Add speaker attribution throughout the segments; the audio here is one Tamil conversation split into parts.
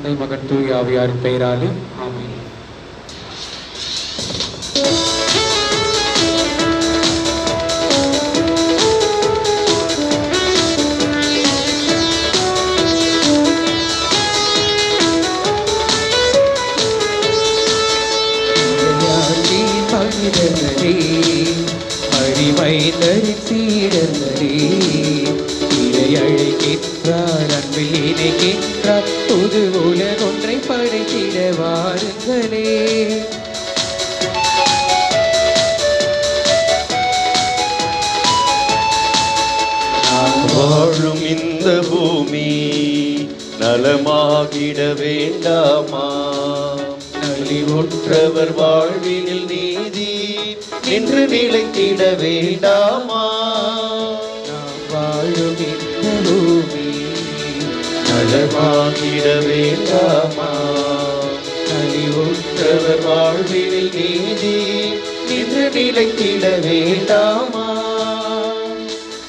Speaker 1: தந்தை மகன் தூய ஆவியாரின் பெயராலே ஆமென்.
Speaker 2: அடிமைந்தரின் சீடர்களே, இறை அழைக்கின்றார், அன்பில் இணைக்கின்றார், புது உலகொன்றை படைத்திட வாருங்களே.
Speaker 3: நான் வாழும் இந்த பூமி நலமாகிட வேண்டாமா? நலிவுற்றவர் வாழ்வினில் நீதி நின்று நிலைத்திட வேண்டாமா?
Speaker 2: நாம் வாழும் இந்த பூமி
Speaker 3: நலமாகிட வேண்டாமா? நலிவுற்றவர் வாழ்வினில் நீதி நின்று நிலைத்திட வேண்டாமா?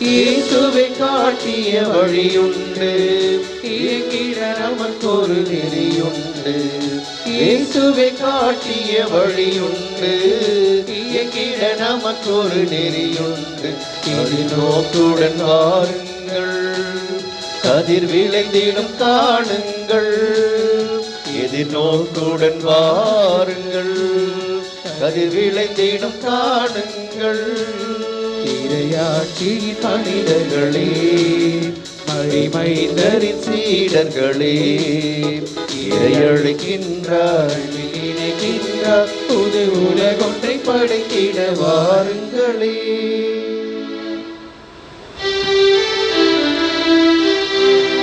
Speaker 3: இயேசுவை காட்டிய வழியுண்டு, இயங்கிட நமக்கொரு நெறியுண்டு. இயேசுவை காட்டிய வழியுண்டு, இயங்கிட நமக்கொரு நெறியுண்டு. நோக்குடன் வாருங்கள், கதிர் விளைந்திடும் காணுங்கள். எதிர்நோக்குடன் வாருங்கள், கதிர் விளைந்திடும் காணுங்கள்.
Speaker 2: இறையாட்சியின் மனிதர்களே,
Speaker 3: மடிமைந்தரின் சீடர்களே, இறையழைக்கின்றார், இணைக்கின்றார், புது உலகொன்றை படைத்திட வாருங்களே.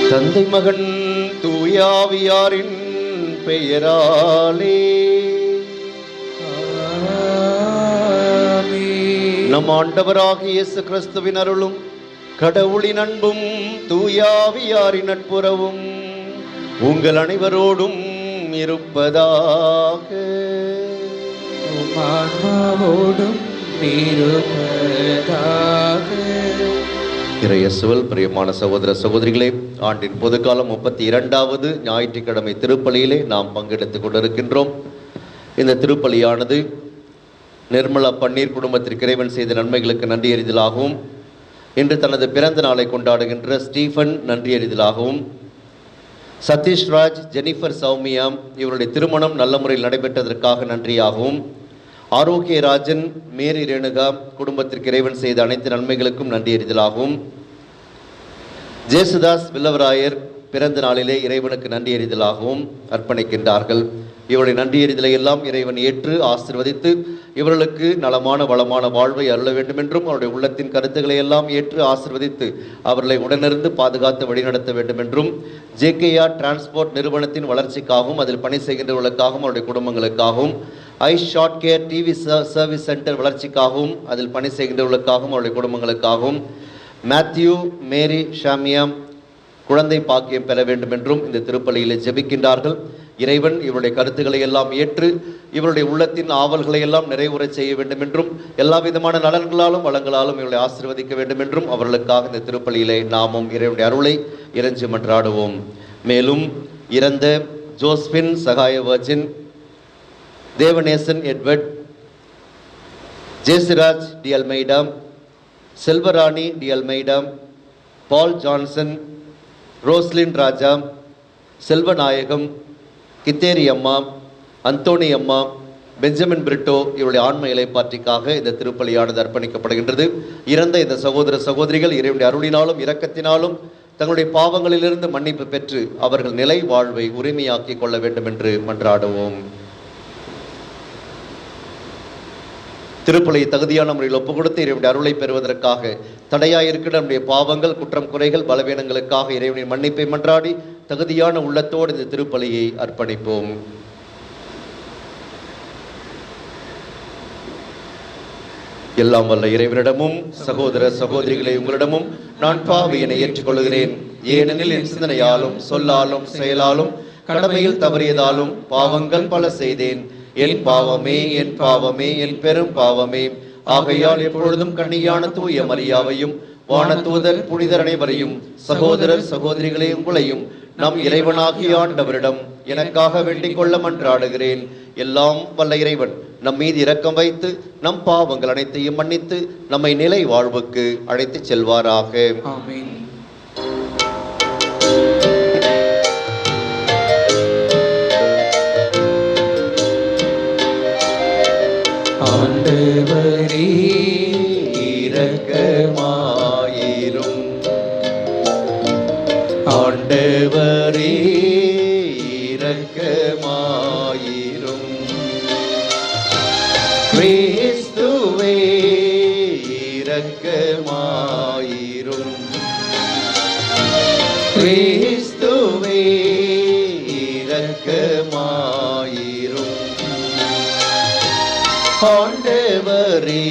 Speaker 3: தந்தை மகன் தூயாவியாரின் பெயராலே நம் ஆண்டவராகிய இயேசு கிறிஸ்துவின் அருளும் கடவுளின் அன்பும் தூயாவியாரின் நட்புறவும் உங்கள் அனைவரோடும் இருப்பதாக.
Speaker 2: ஆன்மாவோடும் இருப்பதாக.
Speaker 3: இறையேசுவில் பிரியமான சகோதர சகோதரிகளே, ஆண்டின் பொதுக்காலம் 32வது ஞாயிற்றுக்கிழமை திருப்பலியிலே நாம் பங்கெடுத்துக் கொண்டிருக்கின்றோம். இந்த திருப்பலியானது நிர்மலா பன்னீர் குடும்பத்திற்கு இறைவன் செய்த நன்மைகளுக்கு நன்றி அறிதலாகவும், இன்று தனது பிறந்த நாளை கொண்டாடுகின்ற ஸ்டீஃபன் நன்றி அறிதலாகவும், சதீஷ்ராஜ், ஜெனிஃபர் சௌமியா இவருடைய திருமணம் நல்ல முறையில் நடைபெற்றதற்காக நன்றியாகவும், ஆரோக்கியராஜன், மேரி ரேணுகா குடும்பத்திற்கு இறைவன் செய்த அனைத்து நன்மைகளுக்கும் நன்றி அறிதலாகவும், ஜேசுதாஸ் வில்லவராயர் பிறந்த நாளிலே இறைவனுக்கு நன்றி அறிதலாகவும் அர்ப்பணிக்கின்றார்கள். இவருடைய நன்றி அறிதலை எல்லாம் இறைவன் ஏற்று ஆசீர்வதித்து இவர்களுக்கு நலமான வளமான வாழ்வை அருள வேண்டும் என்றும், அவருடைய உள்ளத்தின் கருத்துக்களை எல்லாம் ஏற்று ஆசீர்வதித்து அவர்களை உடனிருந்து பாதுகாத்து வழிநடத்த வேண்டும் என்றும், JKR டிரான்ஸ்போர்ட் நிறுவனத்தின் வளர்ச்சிக்காகவும் அதில் பணி செய்கின்றவர்களுக்காகவும் அவருடைய குடும்பங்களுக்காகவும், short care TV service centre வளர்ச்சிக்காகவும் அதில் பணி செய்கின்றவர்களுக்காகவும் அவருடைய குடும்பங்களுக்காகவும், மேத்யூ, மேரி, ஷாமியா குழந்தை பாக்கியம் பெற வேண்டும் என்றும் இந்த திருப்பலியில் ஜெபிக்கின்றார்கள். இறைவன் இவருடைய கருத்துக்களை எல்லாம் ஏற்று இவருடைய உள்ளத்தின் ஆவல்களை எல்லாம் நிறைவுறச் செய்ய வேண்டும் என்றும், எல்லா விதமான நலன்களாலும் வளங்களாலும் இவர்களை ஆசீர்வதிக்க வேண்டும் என்றும் அவர்களுக்காக இந்த திருப்பலியிலே நாமும் இறைவனுடைய அருளை இறைஞ்சி மன்றாடுவோம். மேலும் இறந்த Josephine Sahaya Virgin, Devanesan Edward, Jesuraj De Almeida, Selvarani De Almeida, Paul Johnson, Roslin Raja, Selvanayagam, Kitheri அம்மா, அந்தோனி அம்மா, பெஞ்சமின் பிரிட்டோ இவருடைய ஆன்ம இலைப்பாற்றிக்காக இந்த திருப்பலியானது அர்ப்பணிக்கப்படுகின்றது. இறந்த இந்த சகோதர சகோதரிகள் இறைவனுடைய அருளினாலும் இரக்கத்தினாலும் தங்களுடைய பாவங்களிலிருந்து மன்னிப்பு பெற்று அவர்கள் நிலை வாழ்வை உரிமையாக்கி கொள்ள வேண்டும் என்று மன்றாடுவோம். திருப்பலியை தகுதியான முறையில் ஒப்புக் கொடுத்து இறைவனுடைய அருளை பெறுவதற்காக தடையாயிருக்கிற நம்முடைய பாவங்கள், குற்றம், குறைகள், பலவீனங்களுக்காக இறைவனின் மன்னிப்பை மன்றாடி தகுதியான உள்ளத்தோடு இந்த திருப்பலியை அர்ப்பணிப்போம். எல்லாம் வல்ல இறைவனிடமும் சகோதர சகோதரிகளை உங்களிடமும் நான் பாவியினை ஏற்றுக்கொள்கிறேன். ஏனெனில் என் சிந்தனையாலும் சொல்லாலும் செயலாலும் கடமையில் தவறியதாலும் பாவங்கள் பல செய்தேன். என் பாவமே, என் பாவமே, என் பெரும் பாவமே. ஆகையால் எப்பொழுதும் கன்னியான தூய மரியாவையும் வானதூதர் புனிதர் அனைவரையும் சகோதரர் சகோதரிகளே உங்களையும் நம் இறைவனாகிய ஆண்டவரிடம் எனக்காக வேண்டிக் கொள்ள மன்றாடுகிறேன். எல்லாம் வல்ல இறைவன் நம் மீது இரக்கம் வைத்து நம் பாவங்கள் அனைத்தையும் மன்னித்து நம்மை நிலை வாழ்வுக்கு அழைத்துச் செல்வாராக.
Speaker 2: ஆமென். ஆண்டவரே
Speaker 3: இரக்கமாயிரும். ஆண்டவரே இரக்கமாயிரும். கிறிஸ்துவே இரக்கமாயிரும். கிறிஸ்துவே இரக்கமாயிரும். ஆண்டவரே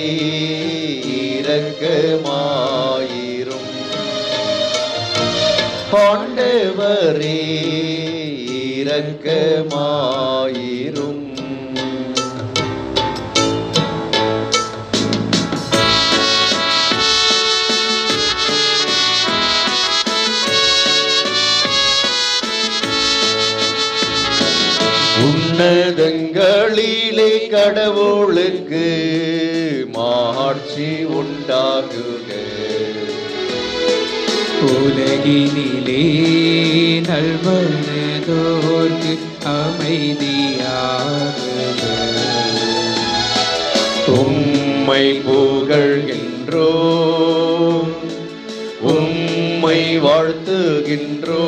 Speaker 3: இரக்கமாயிரும். ஆண்டவரே இரக்கமாயிரும். உன்னதங்களிலே கடவுளுக்கு மாட்சி உண்டாகுக.
Speaker 2: உலகினிலே நல்மனதோர்க்கு அமைதியாக
Speaker 3: உம்மை புகழ்கின்றோம், உம்மை வாழ்த்துகின்றோம்,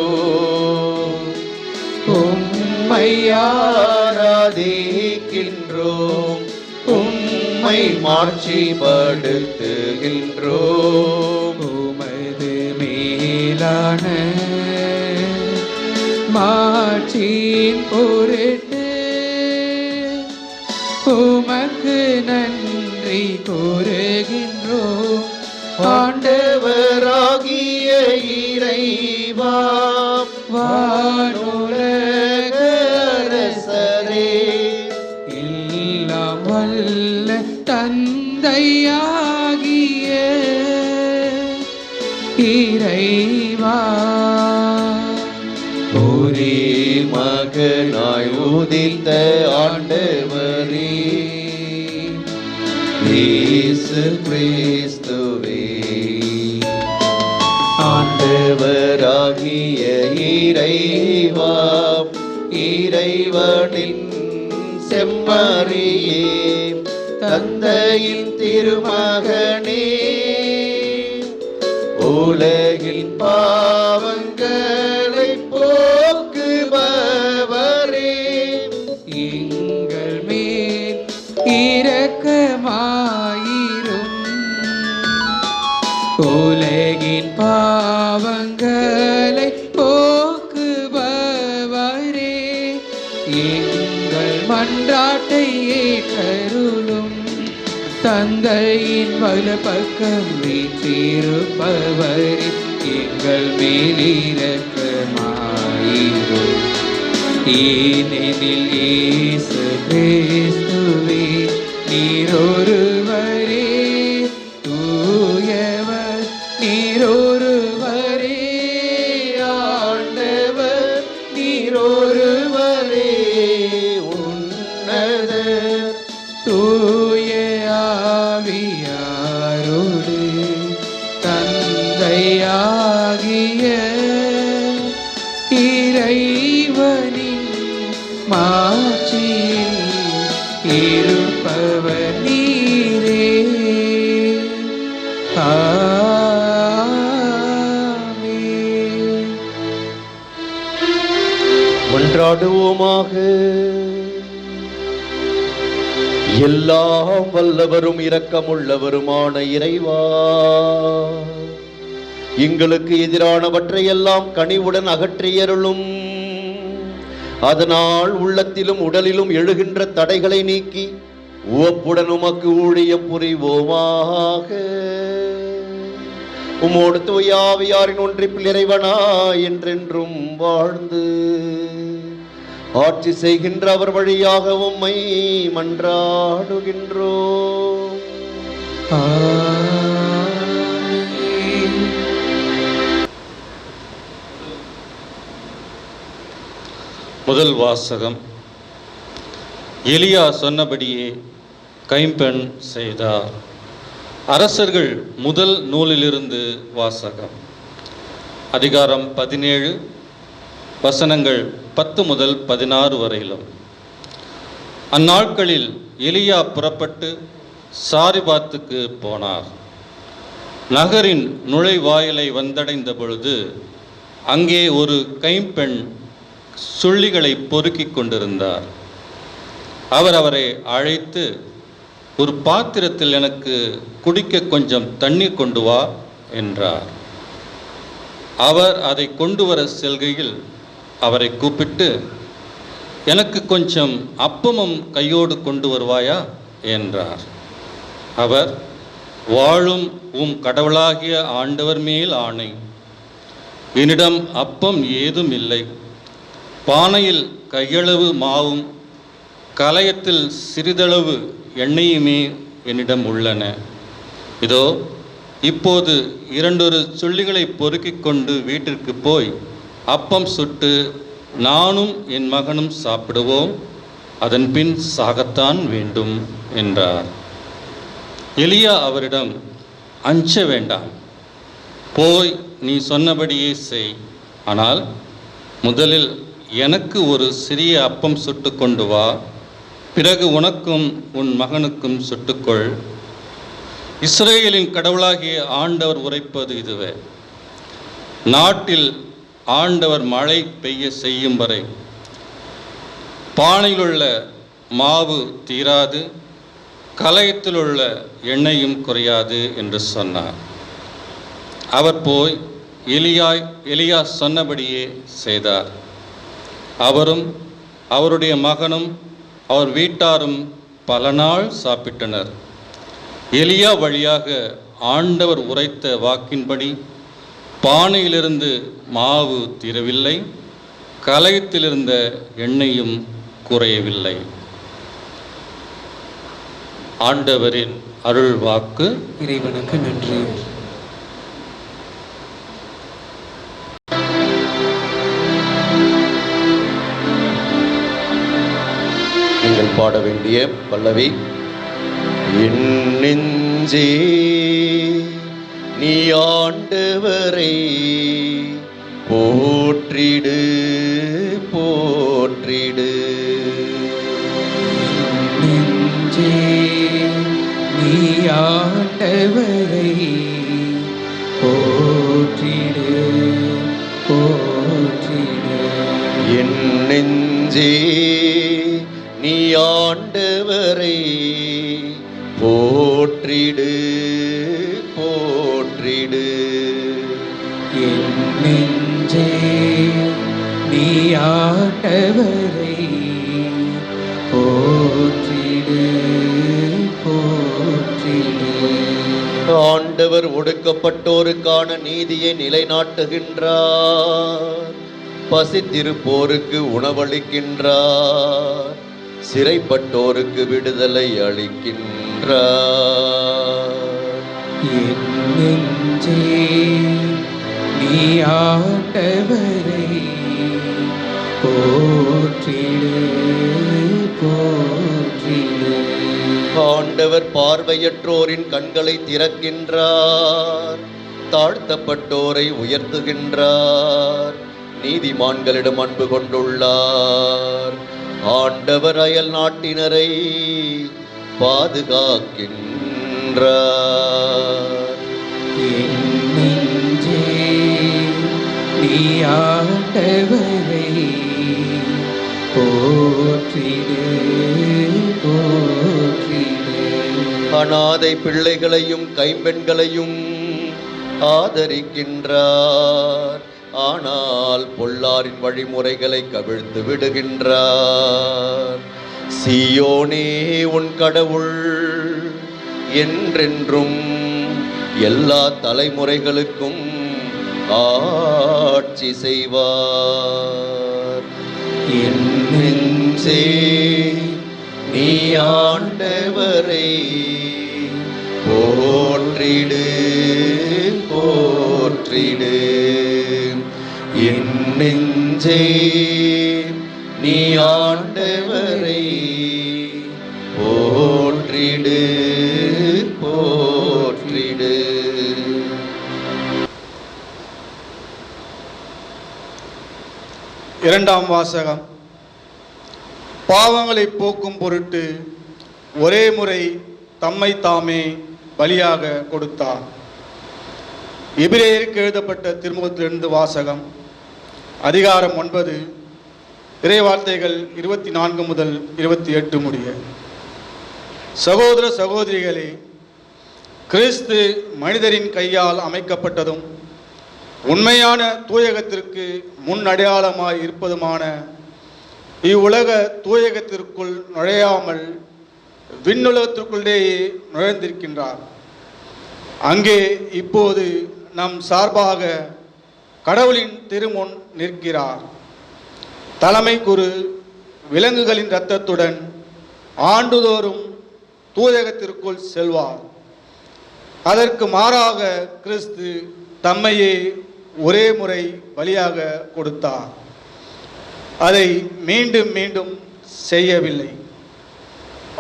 Speaker 3: உம்மை ஆராதிக்கின்றோம், உம்மை மாட்சிப்படுத்துகின்றோம்.
Speaker 2: உமது மேலான மாட்சியின் பொருட்டு உமக்கு நன்றி கூறுகின்றோம்.
Speaker 3: ஆண்டவராகிய இறைவா, வானுலக அரசரே,
Speaker 2: எல்லாம் வல்ல தந்தையாகிய இறைவா,
Speaker 3: ஒரே மகனாய் உதித்த ஆண்டவரே இயேசு கிறிஸ்துவே, ஆண்டவராகிய இறைவா, இறைவனின் செம்மறியே, தந்தையின் திருமகனே, உலகின் பாவங்களை போக்குபவரே,
Speaker 2: எங்கள் மேல் இரக்கமாயிரும். உலகின் பாவங்களை போக்குபவரே, எங்கள் மன்றாட்டை ஏற்றருளும். தந்தையின் வலப்பக்கம் வீற்றிருப்பவரே, எங்கள் மேல் இரக்கமாயிரும். ஏனெனில் இயேசு கிறிஸ்துவே நீரொருவரே தூயவர், நீரொருவரே ஆண்டவர், நீரொருவரே உன்னத தூய ஆவியாரோடு தந்தையாகிய இறைவனின் மாட்சியில் இருப்பவர் நீரே. ஆமென்.
Speaker 3: மன்றாடுவோமாக. எல்லாம் வல்லவரும் இரக்கமுள்ளவருமான இறைவா, எங்களுக்கு எதிரானவற்றை எல்லாம் கனிவுடன் அகற்றியருளும். அதனால் உள்ளத்திலும் உடலிலும் எழுகின்ற தடைகளை நீக்கி உவப்புடன் உமக்கு ஊழியம் புரிவோமாக. உம்மோடு தூய ஆவியாரின் ஒன்றிப்பில் இறைவனா என்றென்றும் வாழ்ந்து ஆட்சி செய்கின்ற அவர் வழியாக உம்மை மன்றாடுகின்றோம்.
Speaker 4: முதல் வாசகம். எலியா சொன்னபடியே கைம்பெண் செய்தார். அரசர்கள் முதல் நூலிலிருந்து வாசகம். அதிகாரம் 17, வசனங்கள் 10 முதல் 16 வரையிலும். அந்நாட்களில் எலியா புறப்பட்டு சாரிபாத்துக்கு போனார். நகரின் நுழைவாயிலை வந்தடைந்த பொழுது அங்கே ஒரு கைம்பெண் சுள்ளிகளை பொறுக்கிக் கொண்டிருந்தார். அவர் அவரை அழைத்து, ஒரு பாத்திரத்தில் எனக்கு குடிக்க கொஞ்சம் தண்ணீர் கொண்டு வா என்றார். அவர் அதை கொண்டு வர செல்கையில் அவரை கூப்பிட்டு, எனக்கு கொஞ்சம் அப்பமும் கையோடு கொண்டு வருவாயா என்றார். அவர், வாழும் கடவுளாகிய ஆண்டவர் மேல் ஆணை, என்னிடம் அப்பம் ஏதும் இல்லை. பானையில் கையளவு மாவும் கலயத்தில் சிறிதளவு எண்ணெயுமே என்னிடம் உள்ளன. இதோ இப்போது 2 சுள்ளிகளை பொறுக்கிக் கொண்டு வீட்டிற்கு போய் அப்பம் சுட்டு நானும் என் மகனும் சாப்பிடுவோம், அதன் பின் சாகத்தான் வேண்டும் என்றார். எலியா அவரிடம், அஞ்ச வேண்டாம், போய் நீ சொன்னபடியே செய். ஆனால் முதலில் எனக்கு ஒரு சிறிய அப்பம் சுட்டு கொண்டு வா, பிறகு உனக்கும் உன் மகனுக்கும் சுட்டுக்கொள். இஸ்ரேலின் கடவுளாகிய ஆண்டவர் உரைப்பது இதுவே: நாட்டில் ஆண்டவர் மழை பெய்ய செய்யும் வரை பானையிலுள்ள மாவு தீராது, கலயத்தில் உள்ள எண்ணெயும் குறையாது என்று சொன்னார். அவர் போய் எலியா சொன்னபடியே செய்தார். அவரும் அவருடைய மகனும் அவர் வீட்டாரும் பல நாள் சாப்பிட்டனர். எலியா வழியாக ஆண்டவர் உரைத்த வாக்கின்படி பானையிலிருந்து மாவு தீரவில்லை, கலயத்திலிருந்த எண்ணெயும் குறையவில்லை. ஆண்டவரின் அருள் வாக்கு.
Speaker 1: இறைவனுக்கு நன்றி.
Speaker 3: நீங்கள் பாட வேண்டிய பல்லவி: என் நெஞ்சே நீ ஆண்டவரை போற்றிடு போற்றிடு.
Speaker 2: நெஞ்சே நீ ஆண்டவரை போற்றிடு போற்றிடு.
Speaker 3: என் நெஞ்சே நீ ஆண்டவரை போற்றிடு போற்றிடு.
Speaker 2: என் நெஞ்சே நீ ஆண்டவரை போற்றிடு போற்றிடு.
Speaker 3: ஆண்டவர் ஒடுக்கப்பட்டோருக்கான நீதியை நிலைநாட்டுகின்றார், பசித்திருப்போருக்கு உணவளிக்கின்றார், சிறைப்பட்டோருக்கு விடுதலை அளிக்கின்றார்.
Speaker 2: என் நெஞ்சே நீ ஆண்டவரை போற்றிடு போற்றிடு.
Speaker 3: ஆண்டவர் பார்வையற்றோரின் கண்களை திறக்கின்றார், தாழ்த்தப்பட்டோரை உயர்த்துகின்றார், நீதிமான்களிடம் அன்பு கொண்டுள்ளார். ஆண்டவர் அயல் நாட்டினரை பாதுகாக்கின்றார்.
Speaker 2: என் நெஞ்சே நீ ஆண்டவரை போற்றிடு போற்றிடு.
Speaker 3: அனாதை பிள்ளைகளையும் கைம்பெண்களையும் ஆதரிக்கின்றார், ஆனால் பொல்லாரின் வழிமுறைகளை கவிழ்த்து விடுகின்றார். சீயோனே உன் கடவுள் என்றென்றும் எல்லா தலைமுறைகளுக்கும் ஆட்சி செய்வார். என் நெஞ்சே நீ ஆண்டவரை போற்றிடு போற்றிடு. என் நெஞ்சே நீ ஆண்டவரை போற்றிடு போற்றிடு.
Speaker 5: இரண்டாம் வாசகம். பாவங்களை போக்கும் பொருட்டு ஒரே முறை தம்மை தாமே பலியாக கொடுத்தார். எபிரேயருக்கு எழுதப்பட்ட திருமுகத்திலிருந்து வாசகம். அதிகாரம் 9, இறைவார்த்தைகள் 24 முதல் 28 முடிய. சகோதர சகோதரிகளே, கிறிஸ்து மனிதரின் கையால் அமைக்கப்பட்டதும் உண்மையான தூயகத்திற்கு முன் அடையாளமாய் இருப்பதுமான இவ்வுலக தூயகத்திற்குள் நுழையாமல் விண்ணுலகத்திற்குள்ளேயே நுழைந்திருக்கின்றார். அங்கே இப்போது நம் சார்பாக கடவுளின் திருமுன் நிற்கிறார். தலைமை குரு விலங்குகளின் இரத்தத்துடன் ஆண்டுதோறும் தூயகத்திற்குள் செல்வார். அதற்கு மாறாக கிறிஸ்து தம்மையே ஒரே முறை பலியாக கொடுத்தார். அதை மீண்டும் மீண்டும் செய்யவில்லை.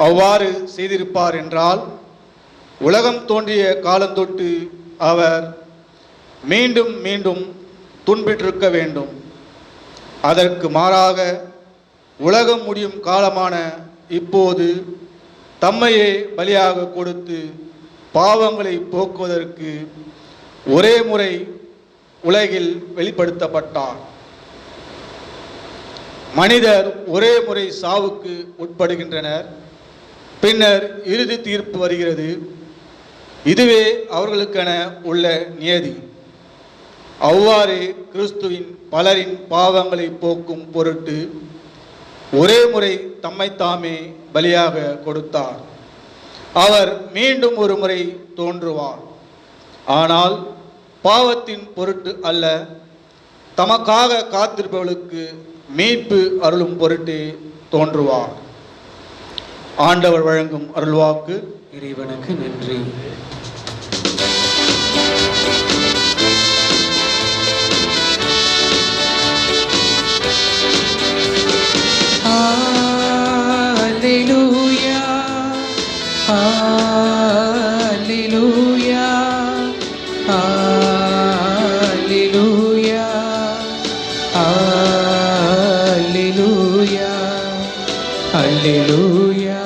Speaker 5: அவ்வாறு செய்திருப்பார் என்றால் உலகம் தோன்றிய காலந்தொட்டு அவர் மீண்டும் மீண்டும் துன்பிட்டிருக்க வேண்டும். அதற்கு மாறாக உலகம் முடியும் காலமான இப்போது தம்மையே பலியாக கொடுத்து பாவங்களை போக்குவதற்கு ஒரே முறை உலகில் வெளிப்படுத்தப்பட்டார். மனிதர் ஒரே முறை சாவுக்கு உட்படுகின்றனர். பின்னர் இறுதி தீர்ப்பு வருகிறது. இதுவே அவர்களுக்கென உள்ள நியதி. அவ்வாறு கிறிஸ்துவின் பலரின் பாவங்களை போக்கும் பொருட்டு ஒரே முறை தம்மைத்தாமே பலியாக கொடுத்தார். அவர் மீண்டும் ஒரு முறை தோன்றுவார். ஆனால் பாவத்தின் பொருட்டு அல்ல, தமக்காக காத்திருப்பவர்களுக்கு மீட்பு அருளும் பொருட்டே தோன்றுவார். ஆண்டவர் வழங்கும் அருள்வாக்கு.
Speaker 2: இறைவனுக்கு நன்றி. Hallelujah, Hallelujah, Hallelujah, Hallelujah, Hallelujah,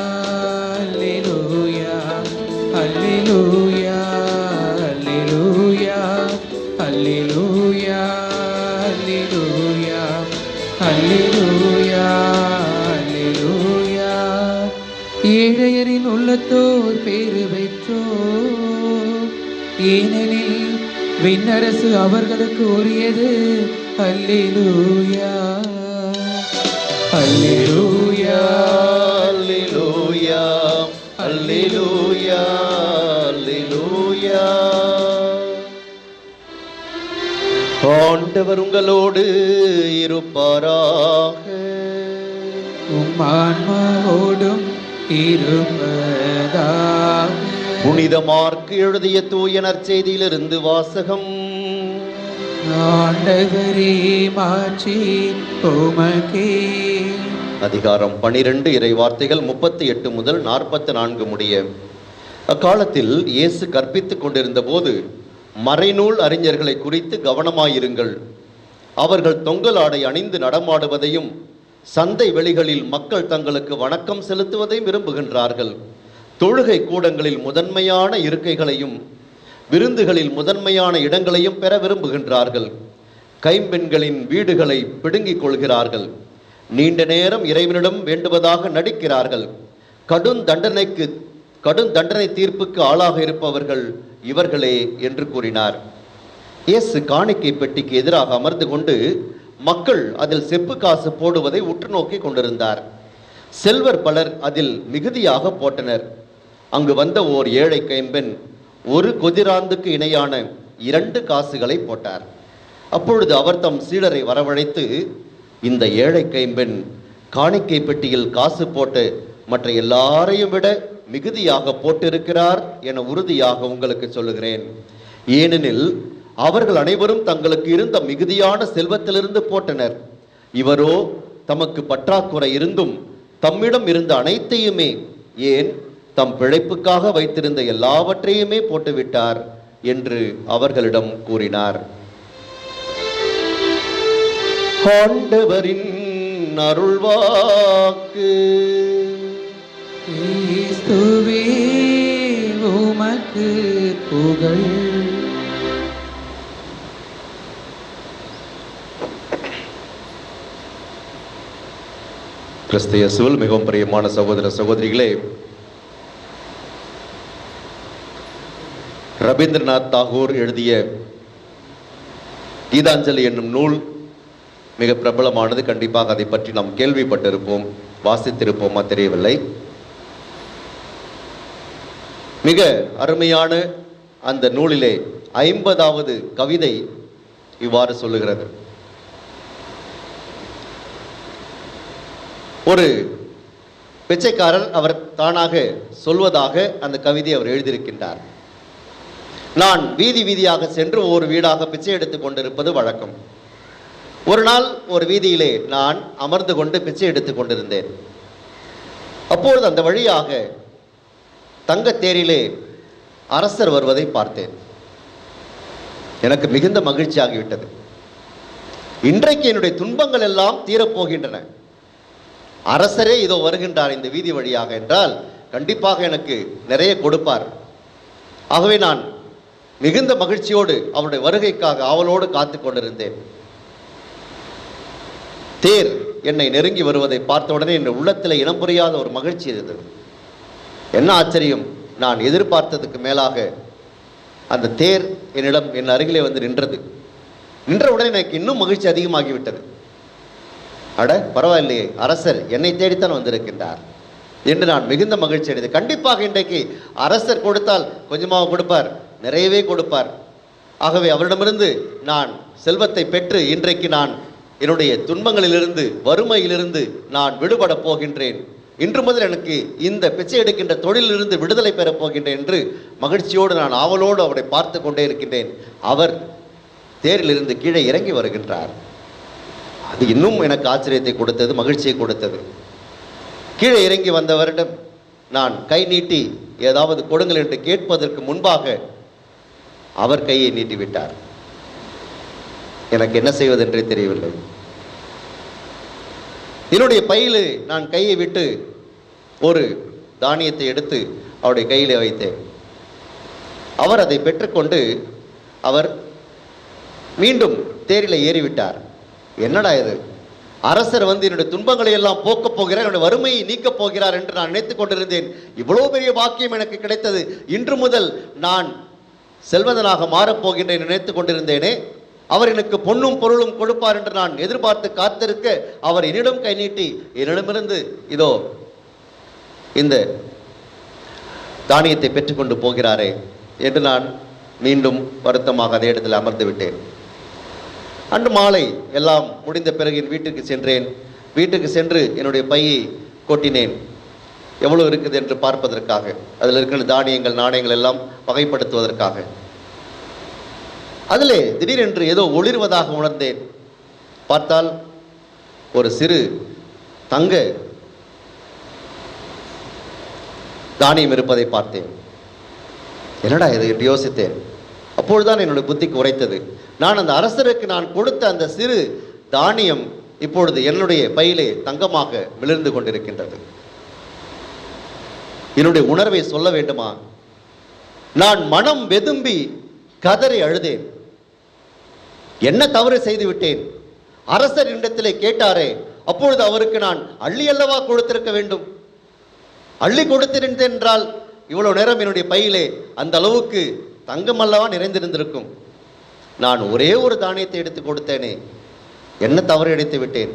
Speaker 2: Hallelujah, Hallelujah, Hallelujah, Hallelujah, Hallelujah, Hallelujah. ஏழையரின் உள்ளத்தோர் பேறு பெற்றோர், ஏனெனில் விண்ணரசு அவர்களுக்கு உரியது. அல்லேலூயா, அல்லேலூயா,
Speaker 3: அல்லேலூயா, அல்லேலூயா, அல்லேலூயா. ஆண்டவர் உங்களோடு இருப்பாராக.
Speaker 2: உம் ஆன்மாவோடும் இருப்பதாக.
Speaker 3: புனித மார்க்கு எழுதிய தூய நற்செய்தியிலிருந்து வாசகம்.
Speaker 2: ஆண்டவரே மாட்சி உமக்கே.
Speaker 3: அதிகாரம் 12, இறை வார்த்தைகள் 38 முதல் 44 முடிய. அக்காலத்தில் இயேசு கற்பித்துக் கொண்டிருந்த போது மறைநூல் அறிஞர்களை குறித்து கவனமாயிருங்கள். அவர்கள் தொங்கல் ஆடை அணிந்து நடமாடுவதையும் சந்தை வெளிகளில் மக்கள் தங்களுக்கு வணக்கம் செலுத்துவதையும் விரும்புகின்றார்கள். தொழுகை கூடங்களில் முதன்மையான இருக்கைகளையும் விருந்துகளில் முதன்மையான இடங்களையும் பெற விரும்புகின்றார்கள். கைம்பெண்களின் வீடுகளை பிடுங்கிக் கொள்கிறார்கள். நீண்ட நேரம் இறைவனிடம் வேண்டுவதாக நடிக்கிறார்கள். கடும் தண்டனை தீர்ப்புக்கு ஆளாக இருப்பவர்கள் இவர்களே என்று கூறினார். இயேசு காணிக்கை பெட்டிக்கு எதிராக அமர்ந்து கொண்டு மக்கள் அதில் செப்பு காசு போடுவதை உற்று நோக்கி கொண்டிருந்தார். செல்வர் பலர் அதில் மிகுதியாக போட்டனர். அங்கு வந்த ஓர் ஏழை கைம்பெண் ஒரு கொதிராந்துக்கு இணையான 2 காசுகளை போட்டார். அப்பொழுது அவர் தம் சீடரை வரவழைத்து, இந்த ஏழை கைம்பெண் காணிக்கை பெட்டியில் காசு போட்டு மற்ற எல்லாரையும் விட மிகுதியாக போட்டிருக்கிறார் என உறுதியாக உங்களுக்கு சொல்லுகிறேன். ஏனெனில் அவர்கள் அனைவரும் தங்களுக்கு இருந்த மிகுதியான செல்வத்திலிருந்து போட்டனர். இவரோ தமக்கு பற்றாக்குறை இருந்தும் தம்மிடம் இருந்த அனைத்தையுமே, ஏன் தம் பிழைப்புக்காக வைத்திருந்த எல்லாவற்றையுமே போட்டுவிட்டார் என்று அவர்களிடம் கூறினார். ஆண்டவரின் அருள்வாக்கு.
Speaker 2: கிறிஸ்துவே உமக்கு புகழ்.
Speaker 3: கிறிஸ்து இயேசுவில் மிகவும் பிரியமான சகோதர சகோதரிகளே, ரவீந்திரநாத் தாகூர் எழுதிய கீதாஞ்சலி என்னும் நூல் மிக பிரபலமானது. கண்டிப்பாக அதை பற்றி நாம் கேள்விப்பட்டிருப்போம், வாசித்திருப்போமா தெரியவில்லை. மிக அருமையான அந்த நூலிலே 50வது கவிதை இவ்வாறு சொல்லுகிறது. ஒரு பிச்சைக்காரர் அவர் தானாக சொல்வதாக அந்த கவிதை அவர் எழுதியிருக்கின்றார். நான் வீதி வீதியாக சென்று ஒவ்வொரு வீடாக பிச்சை எடுத்துக் கொண்டிருப்பது வழக்கம். ஒரு நாள் ஒரு வீதியிலே நான் அமர்ந்து கொண்டு பிச்சை எடுத்துக் கொண்டிருந்தேன். அப்பொழுது அந்த வழியாக தங்கத்தேரிலே அரசர் வருவதை பார்த்தேன். எனக்கு மிகுந்த மகிழ்ச்சியாகிவிட்டது. இன்றைக்கு என்னுடைய துன்பங்கள் எல்லாம் தீரப்போகின்றன. அரசரே இதோ வருகின்றார் இந்த வீதி வழியாக என்றால் கண்டிப்பாக எனக்கு நிறைய கொடுப்பார். ஆகவே நான் மிகுந்த மகிழ்ச்சியோடு அவருடைய வருகைக்காக ஆவலோடு காத்து கொண்டிருந்தேன். தேர் என்னை நெருங்கி வருவதை பார்த்தவுடனே என் உள்ளத்தில் இனம் புரியாத ஒரு மகிழ்ச்சி இருந்தது. என்ன ஆச்சரியம், நான் எதிர்பார்த்ததுக்கு மேலாக அந்த தேர் என் அருகிலே வந்து நின்றது. நின்றவுடனே எனக்கு இன்னும் மகிழ்ச்சி அதிகமாகிவிட்டது. அட பரவாயில்லையே, அரசர் என்னை தேடித்தான் வந்திருக்கின்றார் என்று நான் மிகுந்த மகிழ்ச்சி அடைந்தேன். கண்டிப்பாக இன்றைக்கு அரசர் கொடுத்தால் கொஞ்சமாக கொடுப்பார், நிறையவே கொடுப்பார். ஆகவே அவரிடமிருந்து நான் செல்வத்தை பெற்று இன்றைக்கு நான் என்னுடைய துன்பங்களிலிருந்து, வறுமையிலிருந்து நான் விடுபட போகின்றேன். இன்று முதல் எனக்கு இந்த பிச்சை எடுக்கின்ற தொழிலிருந்து விடுதலை பெறப் போகின்றேன் என்று மகிழ்ச்சியோடு நான் ஆவலோடு அவரை பார்த்து கொண்டே இருக்கின்றேன். அவர் தேரிலிருந்து கீழே இறங்கி வருகின்றார். அது இன்னும் எனக்கு ஆச்சரியத்தை கொடுத்தது, மகிழ்ச்சியை கொடுத்தது. கீழே இறங்கி வந்தவரிடம் நான் கை நீட்டி ஏதாவது கொடுங்கள் என்று கேட்பதற்கு முன்பாக அவர் கையை நீட்டிவிட்டார். எனக்கு என்ன செய்வதென்றே தெரியவில்லை. என்னுடைய பையிலே நான் கையை விட்டு ஒரு தானியத்தை எடுத்து அவருடைய கையிலே வைத்தேன். அவர் அதை பெற்றுக்கொண்டு அவர் மீண்டும் தேரில் ஏறிவிட்டார். என்னடா இது, அரசர் வந்து என்னுடைய துன்பங்களை எல்லாம் போக்கப் போகிறார், என்னுடைய வறுமையை நீக்கப் போகிறார் என்று நான் நினைத்துக் கொண்டிருந்தேன். இவ்வளவு பெரிய வாக்கியம் எனக்கு கிடைத்தது. இன்று முதல் நான் செல்வதனாக மாறப்போகின்றேன் நினைத்துக் கொண்டிருந்தேனே. அவர் எனக்கு பொன்னும் பொருளும் கொடுப்பார் என்று நான் எதிர்பார்த்து காத்திருக்க அவர் என்னிடம் கை நீட்டி என்னிடமிருந்து இதோ இந்த தானியத்தை பெற்றுக்கொண்டு போகிறாரே என்று நான் மீண்டும் வருத்தமாக அதே இடத்தில் அமர்ந்து விட்டேன். அன்று மாலை எல்லாம் முடிந்த பிறகு என் வீட்டுக்கு சென்றேன். வீட்டுக்கு சென்று என்னுடைய பையை கொட்டினேன், எவ்வளவு இருக்குது என்று பார்ப்பதற்காக, அதில் இருக்கிற தானியங்கள் நாணயங்கள் எல்லாம் வகைப்படுத்துவதற்காக. அதிலே திடீரென்று ஏதோ ஒளிர்வதாக உணர்ந்தேன். பார்த்தால் ஒரு சிறு தங்க தானியம் இருப்பதை பார்த்தேன். என்னடா இது என்று யோசித்தேன். அப்பொழுதுதான் என்னுடைய புத்திக்கு உரைத்தது, நான் அந்த அரசருக்கு நான் கொடுத்த அந்த சிறு தானியம் இப்பொழுது என்னுடைய பையிலே தங்கமாக விழுந்து கொண்டிருக்கின்றது. என்னுடைய உணர்வை சொல்ல வேண்டுமா? நான் மனம் வெதும்பி கதறி அழுதேன். என்ன தவறு செய்து விட்டேன்? அரசர் இடத்திலே கேட்டாரே, அப்பொழுது அவருக்கு நான் அள்ளி அல்லவா கொடுத்திருக்க வேண்டும். அள்ளி கொடுத்திருந்தேன் என்றால் இவ்வளவு நேரம் என்னுடைய பையிலே அந்த அளவுக்கு தங்கம் அல்லவா நிறைந்திருந்திருக்கும். நான் ஒரே ஒரு தானியத்தை எடுத்து கொடுத்தேனே, என்ன தவறு இழைத்து விட்டேன்?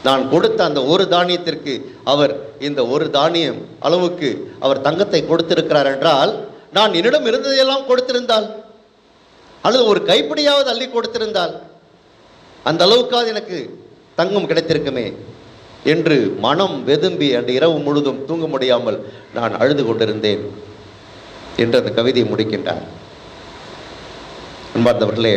Speaker 3: நான் கொடுத்த அந்த ஒரு தானியத்திற்கு அவர் இந்த ஒரு தானியம் அளவுக்கு அவர் தங்கத்தை கொடுத்திருக்கிறார் என்றால், நான் என்னிடம் இருந்ததையெல்லாம் கொடுத்திருந்தால், அல்லது ஒரு கைப்பிடியாவது அள்ளி கொடுத்திருந்தால் அந்த அளவுக்காவது எனக்கு தங்கம் கிடைத்திருக்குமே என்று மனம் வெதும்பி அந்த இரவு முழுதும் தூங்க முடியாமல் நான் அழுது கொண்டிருந்தேன் என்று அந்த கவிதையை முடிக்கின்றார். அன்பார்ந்தவர்களே,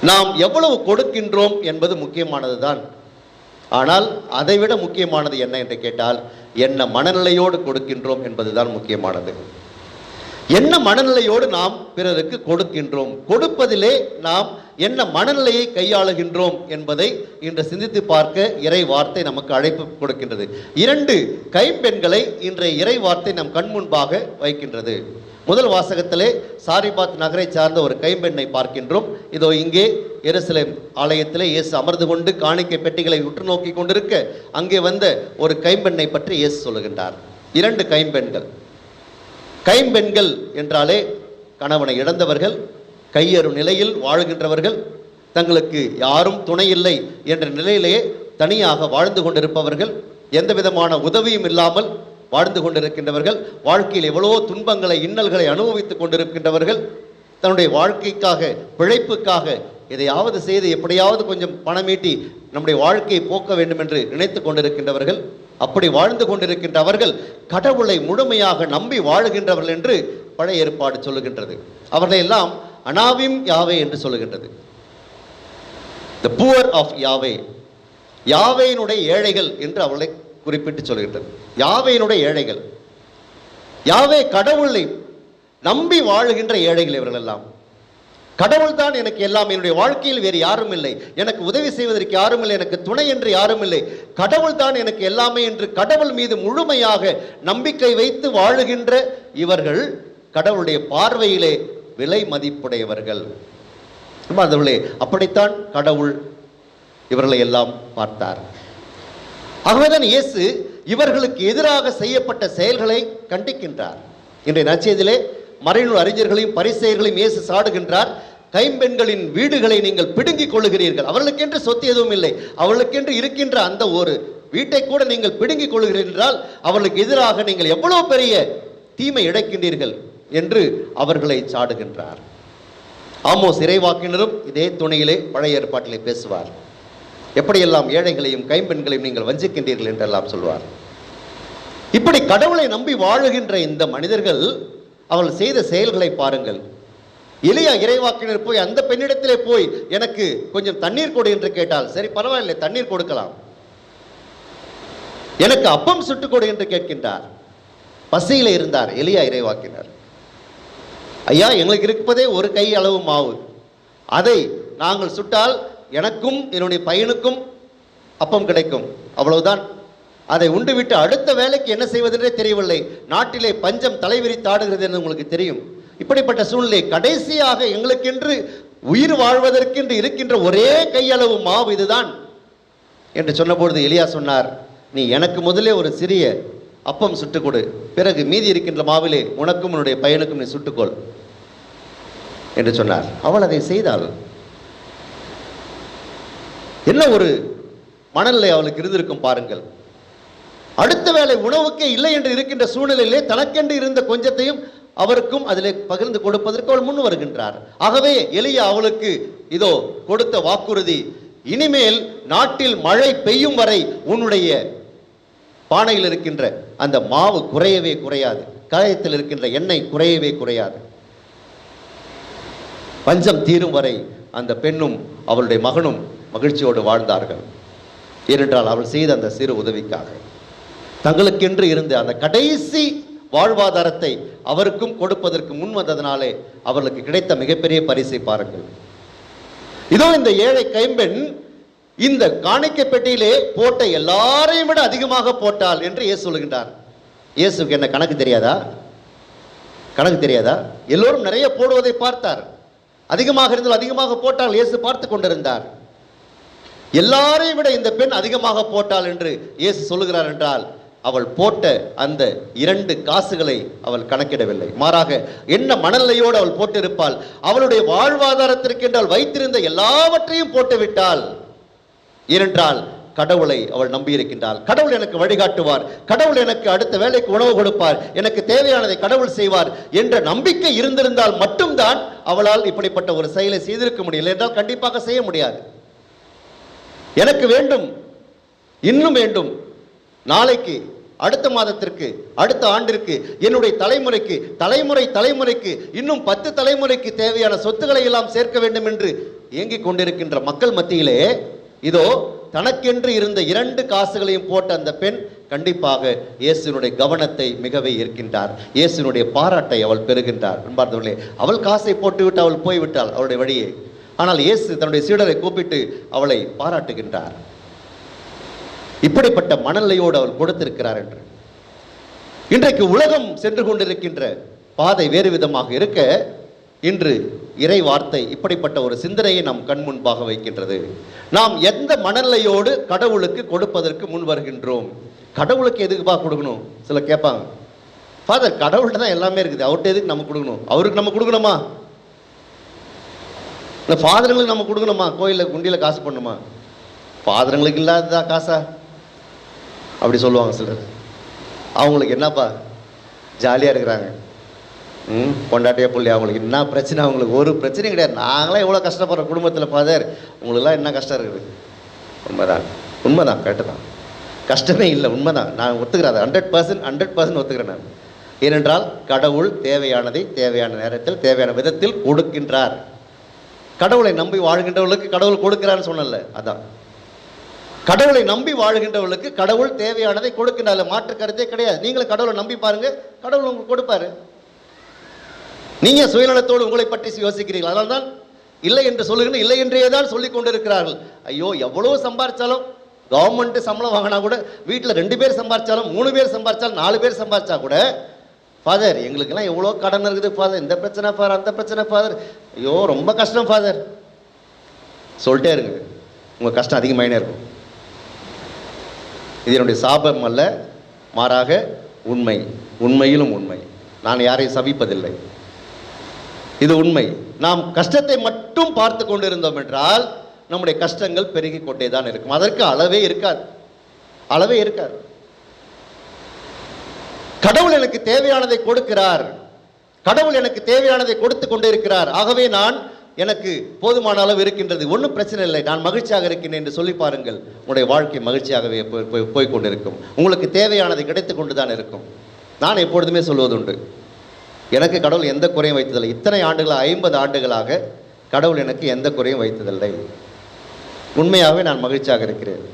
Speaker 3: நாம் எவ்வளவு கொடுக்கின்றோம் என்பது முக்கியமானது தான். ஆனால் அதைவிட முக்கியமானது என்ன என்று கேட்டால், என்ன மனநிலையோடு கொடுக்கின்றோம் என்பதுதான் முக்கியமானது. என்ன மனநிலையோடு நாம் பிறருக்கு கொடுக்கின்றோம், கொடுப்பதிலே நாம் என்ன மனநிலையை கையாளுகின்றோம் என்பதை இன்று சிந்தித்து பார்க்க இறை வார்த்தை நமக்கு அழைப்பு கொடுக்கின்றது. 2 கைம்பெண்களை இன்றைய இறை வார்த்தை நம் கண் முன்பாக வைக்கின்றது. முதல் வாசகத்திலே சாரிபாத் நகரை சார்ந்த ஒரு கைம்பெண்ணை பார்க்கின்றோம். இதோ இங்கே எருசலேம் ஆலயத்திலே இயேசு அமர்ந்து கொண்டு காணிக்கை பெட்டிகளை உற்று நோக்கி கொண்டிருக்க அங்கே வந்த ஒரு கைம்பெண்ணை பற்றி இயேசு சொல்லுகின்றார். 2 கைம்பெண்கள். கைம்பெண்கள் என்றாலே கணவனை இழந்தவர்கள், கையறு நிலையில் வாழ்கின்றவர்கள், தங்களுக்கு யாரும் துணை இல்லை என்ற நிலையிலேயே தனியாக வாழ்ந்து கொண்டிருப்பவர்கள், எந்த விதமான உதவியும் இல்லாமல் வாழ்ந்து கொண்டிருக்கின்றவர்கள், வாழ்க்கையில் எவ்வளவோ துன்பங்களை இன்னல்களை அனுபவித்துக் கொண்டிருக்கின்றவர்கள், தன்னுடைய வாழ்க்கைக்காக பிழைப்புக்காக எதையாவது செய்து எப்படியாவது கொஞ்சம் பணமீட்டி நம்முடைய வாழ்க்கையை போக்க வேண்டும் என்று நினைத்து கொண்டிருக்கின்றவர்கள். அப்படி வாழ்ந்து கொண்டிருக்கின்ற அவர்கள் கடவுளை முழுமையாக நம்பி வாழுகின்றவர்கள் என்று பழைய ஏற்பாடு சொல்லுகின்றது. அவர்களை எல்லாம் அனாவிம் யாவே என்று சொல்லுகின்றது. தி புவர் ஆஃப் யாவே, யாவேயினுடைய ஏழைகள் என்று அவர்களை குறிப்பிட்டு சொல்கின்றது. யாவேயினுடைய ஏழைகள், யாவே கடவுளை நம்பி வாழுகின்ற ஏழைகள் இவர்கள் எல்லாம். கடவுள் தான் எனக்கு எல்லாம், என்னுடைய வாழ்க்கையில் வேறு யாரும் இல்லை, எனக்கு உதவி செய்வதற்கு யாரும் இல்லை, எனக்கு துணை என்று யாரும் இல்லை, கடவுள் தான் எனக்கு எல்லாமே என்று கடவுள் மீது முழுமையாக நம்பிக்கை வைத்து வாழுகின்ற இவர்கள் கடவுளுடைய பார்வையிலே விலை மதிப்புடையவர்கள். அப்படித்தான் கடவுள் இவர்களை எல்லாம் பார்த்தார். ஆகவேதான் இயேசு இவர்களுக்கு எதிராக செய்யப்பட்ட செயல்களை கண்டிக்கின்றார். இன்றைய நற்செய்தியிலே மறைநூல் அறிஞர்களையும் பரிசேயர்களையும் இயேசு சாடுகின்றார். கைம்பெண்களின் வீடுகளை நீங்கள் பிடுங்கிக் கொள்ளுகிறீர்கள், அவர்களுக்கென்று சொத்து எதுவும் இல்லை, அவர்களுக்கென்று இருக்கின்ற அந்த ஒரு வீட்டை கூட நீங்கள் பிடுங்கிக் கொள்ளுகிறீர்கள் என்றால் அவர்களுக்கு எதிராக நீங்கள் எவ்வளவு பெரிய தீமை இழைக்கின்றீர்கள் என்று அவர்களை சாடுகின்றார். ஆமோஸ் இறைவாக்கினரும் இதே துணையிலே பழைய ஏற்பாட்டிலே பேசுவார். எப்படியெல்லாம் ஏழைகளையும் கைம்பெண்களையும் நீங்கள் வஞ்சிக்கின்றீர்கள் என்றெல்லாம் சொல்வார். இப்படி கடவுளை நம்பி வாழுகின்ற இந்த மனிதர்கள் அவள் செய்த செயல்களை பாருங்கள். எலியா இறைவாக்கினர் போய் அந்த பெண்ணிடத்திலே போய் எனக்கு கொஞ்சம் தண்ணீர் கொடு என்று கேட்டால், சரி பரவாயில்லை தண்ணீர் கொடுக்கலாம். எனக்கு அப்பம் சுட்டு கொடு என்று கேட்கின்றார். பசியில இருந்தார் எலியா இறைவாக்கினர். ஐயா, எங்களுக்கு இருப்பதே ஒரு கை அளவு மாவு, அதை நாங்கள் சுட்டால் எனக்கும் என்னுடைய பையனுக்கும் அப்பம் கிடைக்கும், அவ்வளவுதான். அதை உண்டுவிட்டு அடுத்த வேலைக்கு என்ன செய்வதென்றே தெரியவில்லை. நாட்டிலே பஞ்சம் தலைவிரித்தாடுகிறது என்று உங்களுக்கு தெரியும். இப்படிப்பட்ட சூழ்நிலை கடைசியாக எங்களுக்கென்று உயிர் வாழ்வதற்கென்று இருக்கின்ற ஒரே கையளவு மாவு இதுதான் என்று சொன்னபொழுது எலியா சொன்னார், நீ எனக்கு முதலே ஒரு சிறிய அப்பம் சுட்டுக் கொடு, பிறகு மீதி இருக்கின்ற மாவிலே உனக்கும் உன்னுடைய பையனுக்கும் நீ சுட்டுக்கொள் என்று சொன்னார். அவள் அதை செய்தாள். என்ன ஒரு மனநிலை அவளுக்கு இருந்திருக்கும் பாருங்கள். அடுத்த வேளை உணவுக்கே இல்லை என்று இருக்கின்ற சூழ்நிலையிலே தனக்கென்று இருந்த கொஞ்சத்தையும் அவருக்கும் அதிலே பகிர்ந்து கொடுப்பதற்கு அவள் முன் வருகின்றார். ஆகவே எலியா அவளுக்கு இதோ கொடுத்த வாக்குறுதி, இனிமேல் நாட்டில் மழை பெய்யும் வரை உன்னுடைய பானையில் இருக்கின்ற அந்த மாவு குறையவே குறையாது, காயத்தில் இருக்கின்ற எண்ணெய் குறையவே குறையாது, பஞ்சம் தீரும் வரை அந்த பெண்ணும் அவளுடைய மகனும் மகிழ்ச்சியோடு வாழ்ந்தார்கள். ஏனென்றால் அவள் செய்த அந்த சிறு உதவிக்காக தங்களுக்கென்று இருந்த அந்த கடைசி வாழ்வாதாரத்தை அவருக்கும் கொடுப்பதற்கு முன் வந்ததனாலே அவர்களுக்கு கிடைத்த மிகப்பெரிய பரிசை பாருங்கள். இதோ இந்த ஏழை கைம்பெண் இந்த காணிக்கை பெட்டியிலே போட்ட எல்லாரையும் விட அதிகமாக போட்டாள் என்று இயேசு சொல்கின்றார். இயேசுக்கு என்ன கணக்கு தெரியாதா? கணக்கு தெரியாதா? எல்லோரும் நிறைய போடுவதை பார்த்தார். அதிகமாக இருந்தால் அதிகமாக போட்டால் இயேசு பார்த்து கொண்டிருந்தார். எல்லாரையும் விட இந்த பெண் அதிகமாக போட்டாள் என்று இயேசு சொல்லுகிறார் என்றால் அவள் போட்ட அந்த 2 காசுகளை அவள் கணக்கிடவில்லை. மாறாக என்ன மனநிலையோடு அவள் போட்டிருப்பாள். அவளுடைய வாழ்வாதாரத்திற்கு என்றால் வைத்திருந்த எல்லாவற்றையும் போட்டுவிட்டாள். ஏனென்றால் கடவுளை அவள் நம்பியிருக்கின்றாள். கடவுள் எனக்கு வழிகாட்டுவார், கடவுள் எனக்கு அடுத்த வேலைக்கு உணவு கொடுப்பார், எனக்கு தேவையானதை கடவுள் செய்வார் என்ற நம்பிக்கை இருந்திருந்தால் மட்டும்தான் அவளால் இப்படிப்பட்ட ஒரு செயலை செய்திருக்க முடியல. என்றால் கண்டிப்பாக செய்ய முடியாது. எனக்கு வேண்டும், இன்னும் வேண்டும், நாளைக்கு, அடுத்த மாதத்திற்கு, அடுத்த ஆண்டிற்கு, என்னுடைய தலைமுறைக்கு, தலைமுறைக்கு இன்னும் 10 தலைமுறைக்கு தேவையான சொத்துக்களை எல்லாம் சேர்க்க வேண்டும் என்று இயங்கிக் கொண்டிருக்கின்ற மக்கள் மத்தியிலே இதோ தனக்கென்று இருந்த 2 காசுகளையும் போட்ட அந்த பெண் கண்டிப்பாக இயேசுனுடைய கவனத்தை மிகவே ஈர்க்கின்றார். இயேசுனுடைய பாராட்டை அவள் பெறுகின்றார். அன்பார்ந்தவர்களே, அவள் காசை போட்டுவிட்டு அவள் போய்விட்டாள் அவளுடைய வழியே. ஆனால் இயேசு தன்னுடைய சீடரை கூப்பிட்டு அவளை பாராட்டுகின்றார். இப்படிப்பட்ட மனநிலையோடு அவள் கொடுத்திருக்கிறார் என்று. இன்றைக்கு உலகம் சென்று கொண்டிருக்கின்ற பாதை வேறு விதமாக இருக்க, இன்று இறை வார்த்தை இப்படிப்பட்ட ஒரு சிந்தனையை நம் கண் முன்பாக வைக்கின்றது. நாம் எந்த மனநிலையோடு கடவுளுக்கு கொடுப்பதற்கு முன் வருகின்றோம்? கடவுளுக்கு எதுக்குப்பா கொடுக்கணும்? சில கேட்பாங்க, ஃபாதர் கடவுள்கிட்ட தான் எல்லாமே இருக்குது, அவர்கிட்ட எதுக்கு நம்ம கொடுக்கணும்? அவருக்கு நம்ம கொடுக்கணுமா? இல்லை ஃபாதருங்களுக்கு நம்ம கொடுக்கணுமா? கோயிலில் குண்டியில் காசு பண்ணணுமா? ஃபாதருங்களுக்கு இல்லாததா காசா? அப்படி சொல்லுவாங்க சிலர். அவங்களுக்கு என்னப்பா ஜாலியாக இருக்கிறாங்க, பொண்டாட்டியா புள்ளி, அவங்களுக்கு என்ன பிரச்சனை? அவங்களுக்கு ஒரு பிரச்சனையும் கிடையாது. நாங்களாம் எவ்வளோ கஷ்டப்படுற குடும்பத்தில் ஃபாதர், உங்களுக்குலாம் என்ன கஷ்டம் இருக்குது? உண்மைதான், உண்மைதான், கரெக்டு தான், கஷ்டமே இல்லை, உண்மைதான், நான் ஒத்துக்கிறேன், 100% ஒத்துக்கிறேன் நான். ஏனென்றால் கடவுள் தேவையானதை தேவையான நேரத்தில் தேவையான விதத்தில் கொடுக்கின்றார். கடவுளை நம்பி வாழ்கின்றவர்களுக்கு கடவுள் கொடுக்கிறான்னு சொன்னல, அதான் கடவுளை நம்பி வாழ்கின்றவர்களுக்கு கடவுள் தேவையானதை கொடுக்கின்றார். மாற்று கருத்தே கிடையாது. நீங்களும் கடவுளை நம்பி பாருங்க, கடவுள் உங்களுக்கு கொடுப்பாரு. நீங்க சுயநலத்தோடு உங்களை பற்றி யோசிக்கிறீர்கள், அதனால தான் இல்லை என்று சொல்லுகின்ற இல்லை என்றே தான் சொல்லிக் கொண்டிருக்கிறார்கள். ஐயோ, எவ்வளவு சம்பாதிச்சாலும், கவர்மெண்ட் சம்பளம் வாங்கினா கூட, வீட்டில் 2 பேர் சம்பாதிச்சாலும் 3 பேர் சம்பாதிச்சாலும் 4 பேர் சம்பாதிச்சா கூட, ஃபாதர் எங்களுக்கெல்லாம் எவ்வளோ கடன் இருக்குது ஃபாதர், இந்த பிரச்சனை ஃபாதர், அந்த பிரச்சனை ஃபாதர், ஐயோ ரொம்ப கஷ்டம் ஃபாதர், சொல்லிட்டே இருங்க, உங்கள் கஷ்டம் அதிகமாயினே இருக்கும். இது என்னுடைய சாபம் அல்ல, மாறாக உண்மை, உண்மையிலும் உண்மை. நான் யாரையும் சபிப்பதில்லை, இது உண்மை. நாம் கஷ்டத்தை மட்டும் பார்த்து கொண்டிருந்தோம் என்றால் நம்முடைய கஷ்டங்கள் பெருகி கொண்டே தான் இருக்கும். அதற்கு அளவே இருக்காது, அளவே இருக்காது. கடவுள் எனக்கு தேவையானதை கொடுக்கிறார், கடவுள் எனக்கு தேவையானதை கொடுத்து கொண்டே இருக்கிறார். ஆகவே நான் எனக்கு போதுமான அளவு இருக்கின்றது, ஒன்றும் பிரச்சனை இல்லை, நான் மகிழ்ச்சியாக இருக்கின்றேன் என்று சொல்லி பாருங்கள். உங்களுடைய வாழ்க்கை மகிழ்ச்சியாகவே போய்கொண்டிருக்கும். உங்களுக்கு தேவையானது கிடைத்து கொண்டு தான் இருக்கும். நான் எப்பொழுதுமே சொல்வதுண்டு, எனக்கு கடவுள் எந்த குறையும் வைத்ததில்லை. இத்தனை ஆண்டுகளாக, 50 ஆண்டுகளாக கடவுள் எனக்கு எந்த குறையும் வைத்ததில்லை. உண்மையாகவே நான் மகிழ்ச்சியாக இருக்கிறேன்.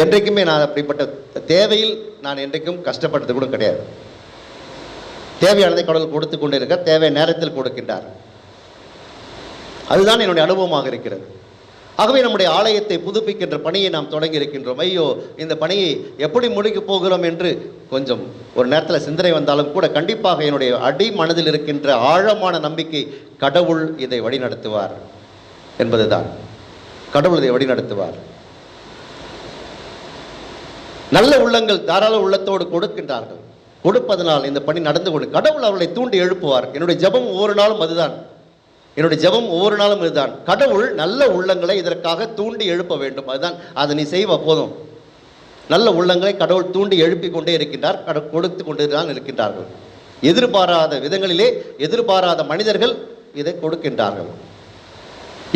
Speaker 3: என்றைக்குமே நான் அப்படிப்பட்ட தேவையில் நான் என்றைக்கும் கஷ்டப்பட்டது கூட கிடையாது. தேவையானதை கடவுள் கொடுத்து கொண்டு இருக்க, தேவை நேரத்தில் கொடுக்கின்றார். அதுதான் என்னுடைய அனுபவமாக இருக்கிறது. ஆகவே நம்முடைய ஆலயத்தை புதுப்பிக்கின்ற பணியை நாம் தொடங்கி இருக்கின்றோம். ஐயோ, இந்த பணியை எப்படி முடிக்கப் போகிறோம் என்று கொஞ்சம் ஒரு நேரத்தில் சிந்தனை வந்தாலும் கூட, கண்டிப்பாக என்னுடைய அடி மனதில் இருக்கின்ற ஆழமான நம்பிக்கை, கடவுள் இதை வழிநடத்துவார் என்பதுதான். கடவுள் இதை வழிநடத்துவார். நல்ல உள்ளங்கள் தாராள உள்ளத்தோடு கொடுக்கின்றார்கள். கொடுப்பதனால் இந்த பணி நடந்து கொண்டு கடவுள் அவர்களை தூண்டி எழுப்புவார். என்னுடைய ஜெபம் ஒவ்வொரு நாளும் அதுதான், என்னுடைய ஜெபம் ஒவ்வொரு நாளும் இதுதான். கடவுள் நல்ல உள்ளங்களை இதற்காக தூண்டி எழுப்ப வேண்டும். அதுதான், அதை நீ செய்வ போதும். நல்ல உள்ளங்களை கடவுள் தூண்டி எழுப்பி கொண்டே இருக்கின்றார், கொடுத்து கொண்டு தான் இருக்கின்றார்கள். எதிர்பாராத விதங்களிலே எதிர்பாராத மனிதர்கள் இதை கொடுக்கின்றார்கள்.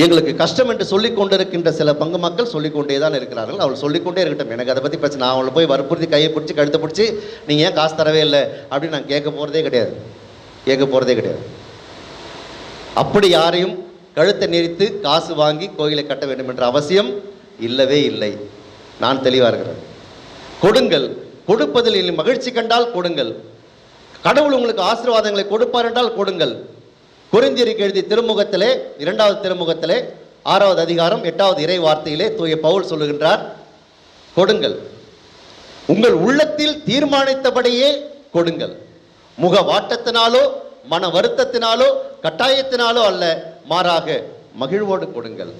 Speaker 3: எங்களுக்கு கஷ்டம் என்று சொல்லிக் கொண்டிருக்கின்ற சில பங்கு மக்கள் சொல்லிக்கொண்டே தான் இருக்கிறார்கள். அவள் சொல்லிக்கொண்டே இருக்கட்டும், எனக்கு அதை பற்றி பிரச்சனை. நான் அவளை போய் வற்புறுத்தி கையை பிடிச்சி கழுத்தை பிடிச்சி நீங்கள் ஏன் காசு தரவே இல்லை அப்படின்னு நான் கேட்க போகிறதே கிடையாது. அப்படி யாரையும் கழுத்தை நெரித்து காசு வாங்கி கோயிலை கட்ட வேண்டும் என்ற அவசியம் இல்லவே இல்லை. நான் தெளிவாக இருக்கிறேன். கொடுங்கள், கொடுப்பதில் மகிழ்ச்சி கண்டால் கொடுங்கள். கடவுள் உங்களுக்கு ஆசீர்வாதங்களை கொடுப்பார் என்றால் கொடுங்கள். கொரிந்தியருக்கு எழுதிய திருமுகத்திலே, 2வது திருமுகத்திலே 6வது அதிகாரம் 8வது இறை வார்த்தையிலே தூய பவுல் சொல்லுகின்றார், கொடுங்கள், உங்கள் உள்ளத்தில் தீர்மானித்தபடியே கொடுங்கள். முக வாட்டத்தினாலோ மன வருத்தத்தினாலோ கட்டாயத்தினாலோ அல்ல, மாறாக மகிழ்வோடு கொடுங்கள்.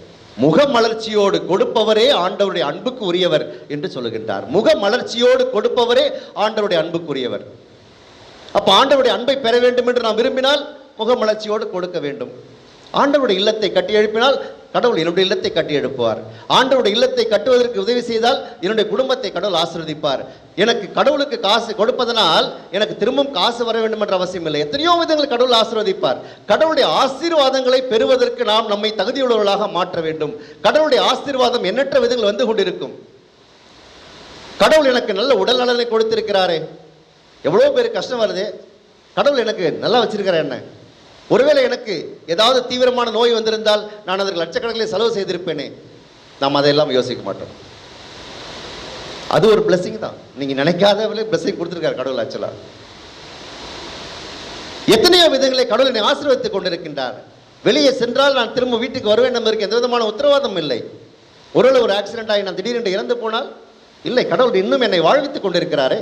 Speaker 3: முக மலர்ச்சியோடு கொடுப்பவரே ஆண்டவருடைய அன்புக்கு உரியவர் என்று சொல்லுகின்றார். முக மலர்ச்சியோடு கொடுப்பவரே ஆண்டவருடைய அன்புக்குரியவர். அப்ப ஆண்டவருடைய அன்பை பெற வேண்டும் என்று நாம் விரும்பினால் முகமலர்ச்சியோடு கொடுக்க வேண்டும். ஆண்டவருடைய இல்லத்தை கட்டி எழுப்பினால் கடவுள் என்னுடைய இல்லத்தை கட்டி எழுப்புவார். ஆண்டவருடைய இல்லத்தை கட்டுவதற்கு உதவி செய்தால் என்னுடைய குடும்பத்தை கடவுள் ஆசீர்வதிப்பார். எனக்கு கடவுளுக்கு காசு கொடுப்பதனால் எனக்கு திரும்பவும் காசு வர வேண்டும் என்ற அவசியம் இல்லை. எத்தனையோ விதங்கள் கடவுள் ஆசீர்வதிப்பார். கடவுளுடைய ஆசீர்வாதங்களை பெறுவதற்கு நாம் நம்மை தகுதியுள்ளவர்களாக மாற்ற வேண்டும். கடவுளுடைய ஆசீர்வாதம் எண்ணற்ற விதங்கள் வந்து கொண்டிருக்கும். கடவுள் எனக்கு நல்ல உடல் நலனை கொடுத்திருக்கிறாரே, எவ்வளோ பேர் கஷ்டம் வருது, கடவுள் எனக்கு நல்லா வச்சிருக்கிறார், என்ன ஒருவேளை எனக்கு ஏதாவது தீவிரமான நோய் வந்திருந்தால் நான் அதற்கு லட்சக்கணக்கில் செலவு செய்திருப்பேனே. நாம் அதையெல்லாம் யோசிக்க மாட்டோம். அது ஒரு பிளஸிங் தான். நீங்கள் நினைக்காத பிளஸிங் கொடுத்துருக்காரு கடவுள். ஆக்சுவலாக எத்தனையோ விதங்களை கடவுள் என்னை ஆசீர்வதித்துக் கொண்டிருக்கின்றார். வெளியே சென்றால் நான் திரும்ப வீட்டுக்கு வருவேன் என்பதற்கு எந்த விதமான உத்தரவாதம் இல்லை. ஒருவேளை ஒரு ஆக்சிடென்ட் ஆகி நான் திடீரென்று இறந்து போனால் இல்லை, கடவுள் இன்னும் என்னை வாழ்வித்துக் கொண்டிருக்கிறாரே.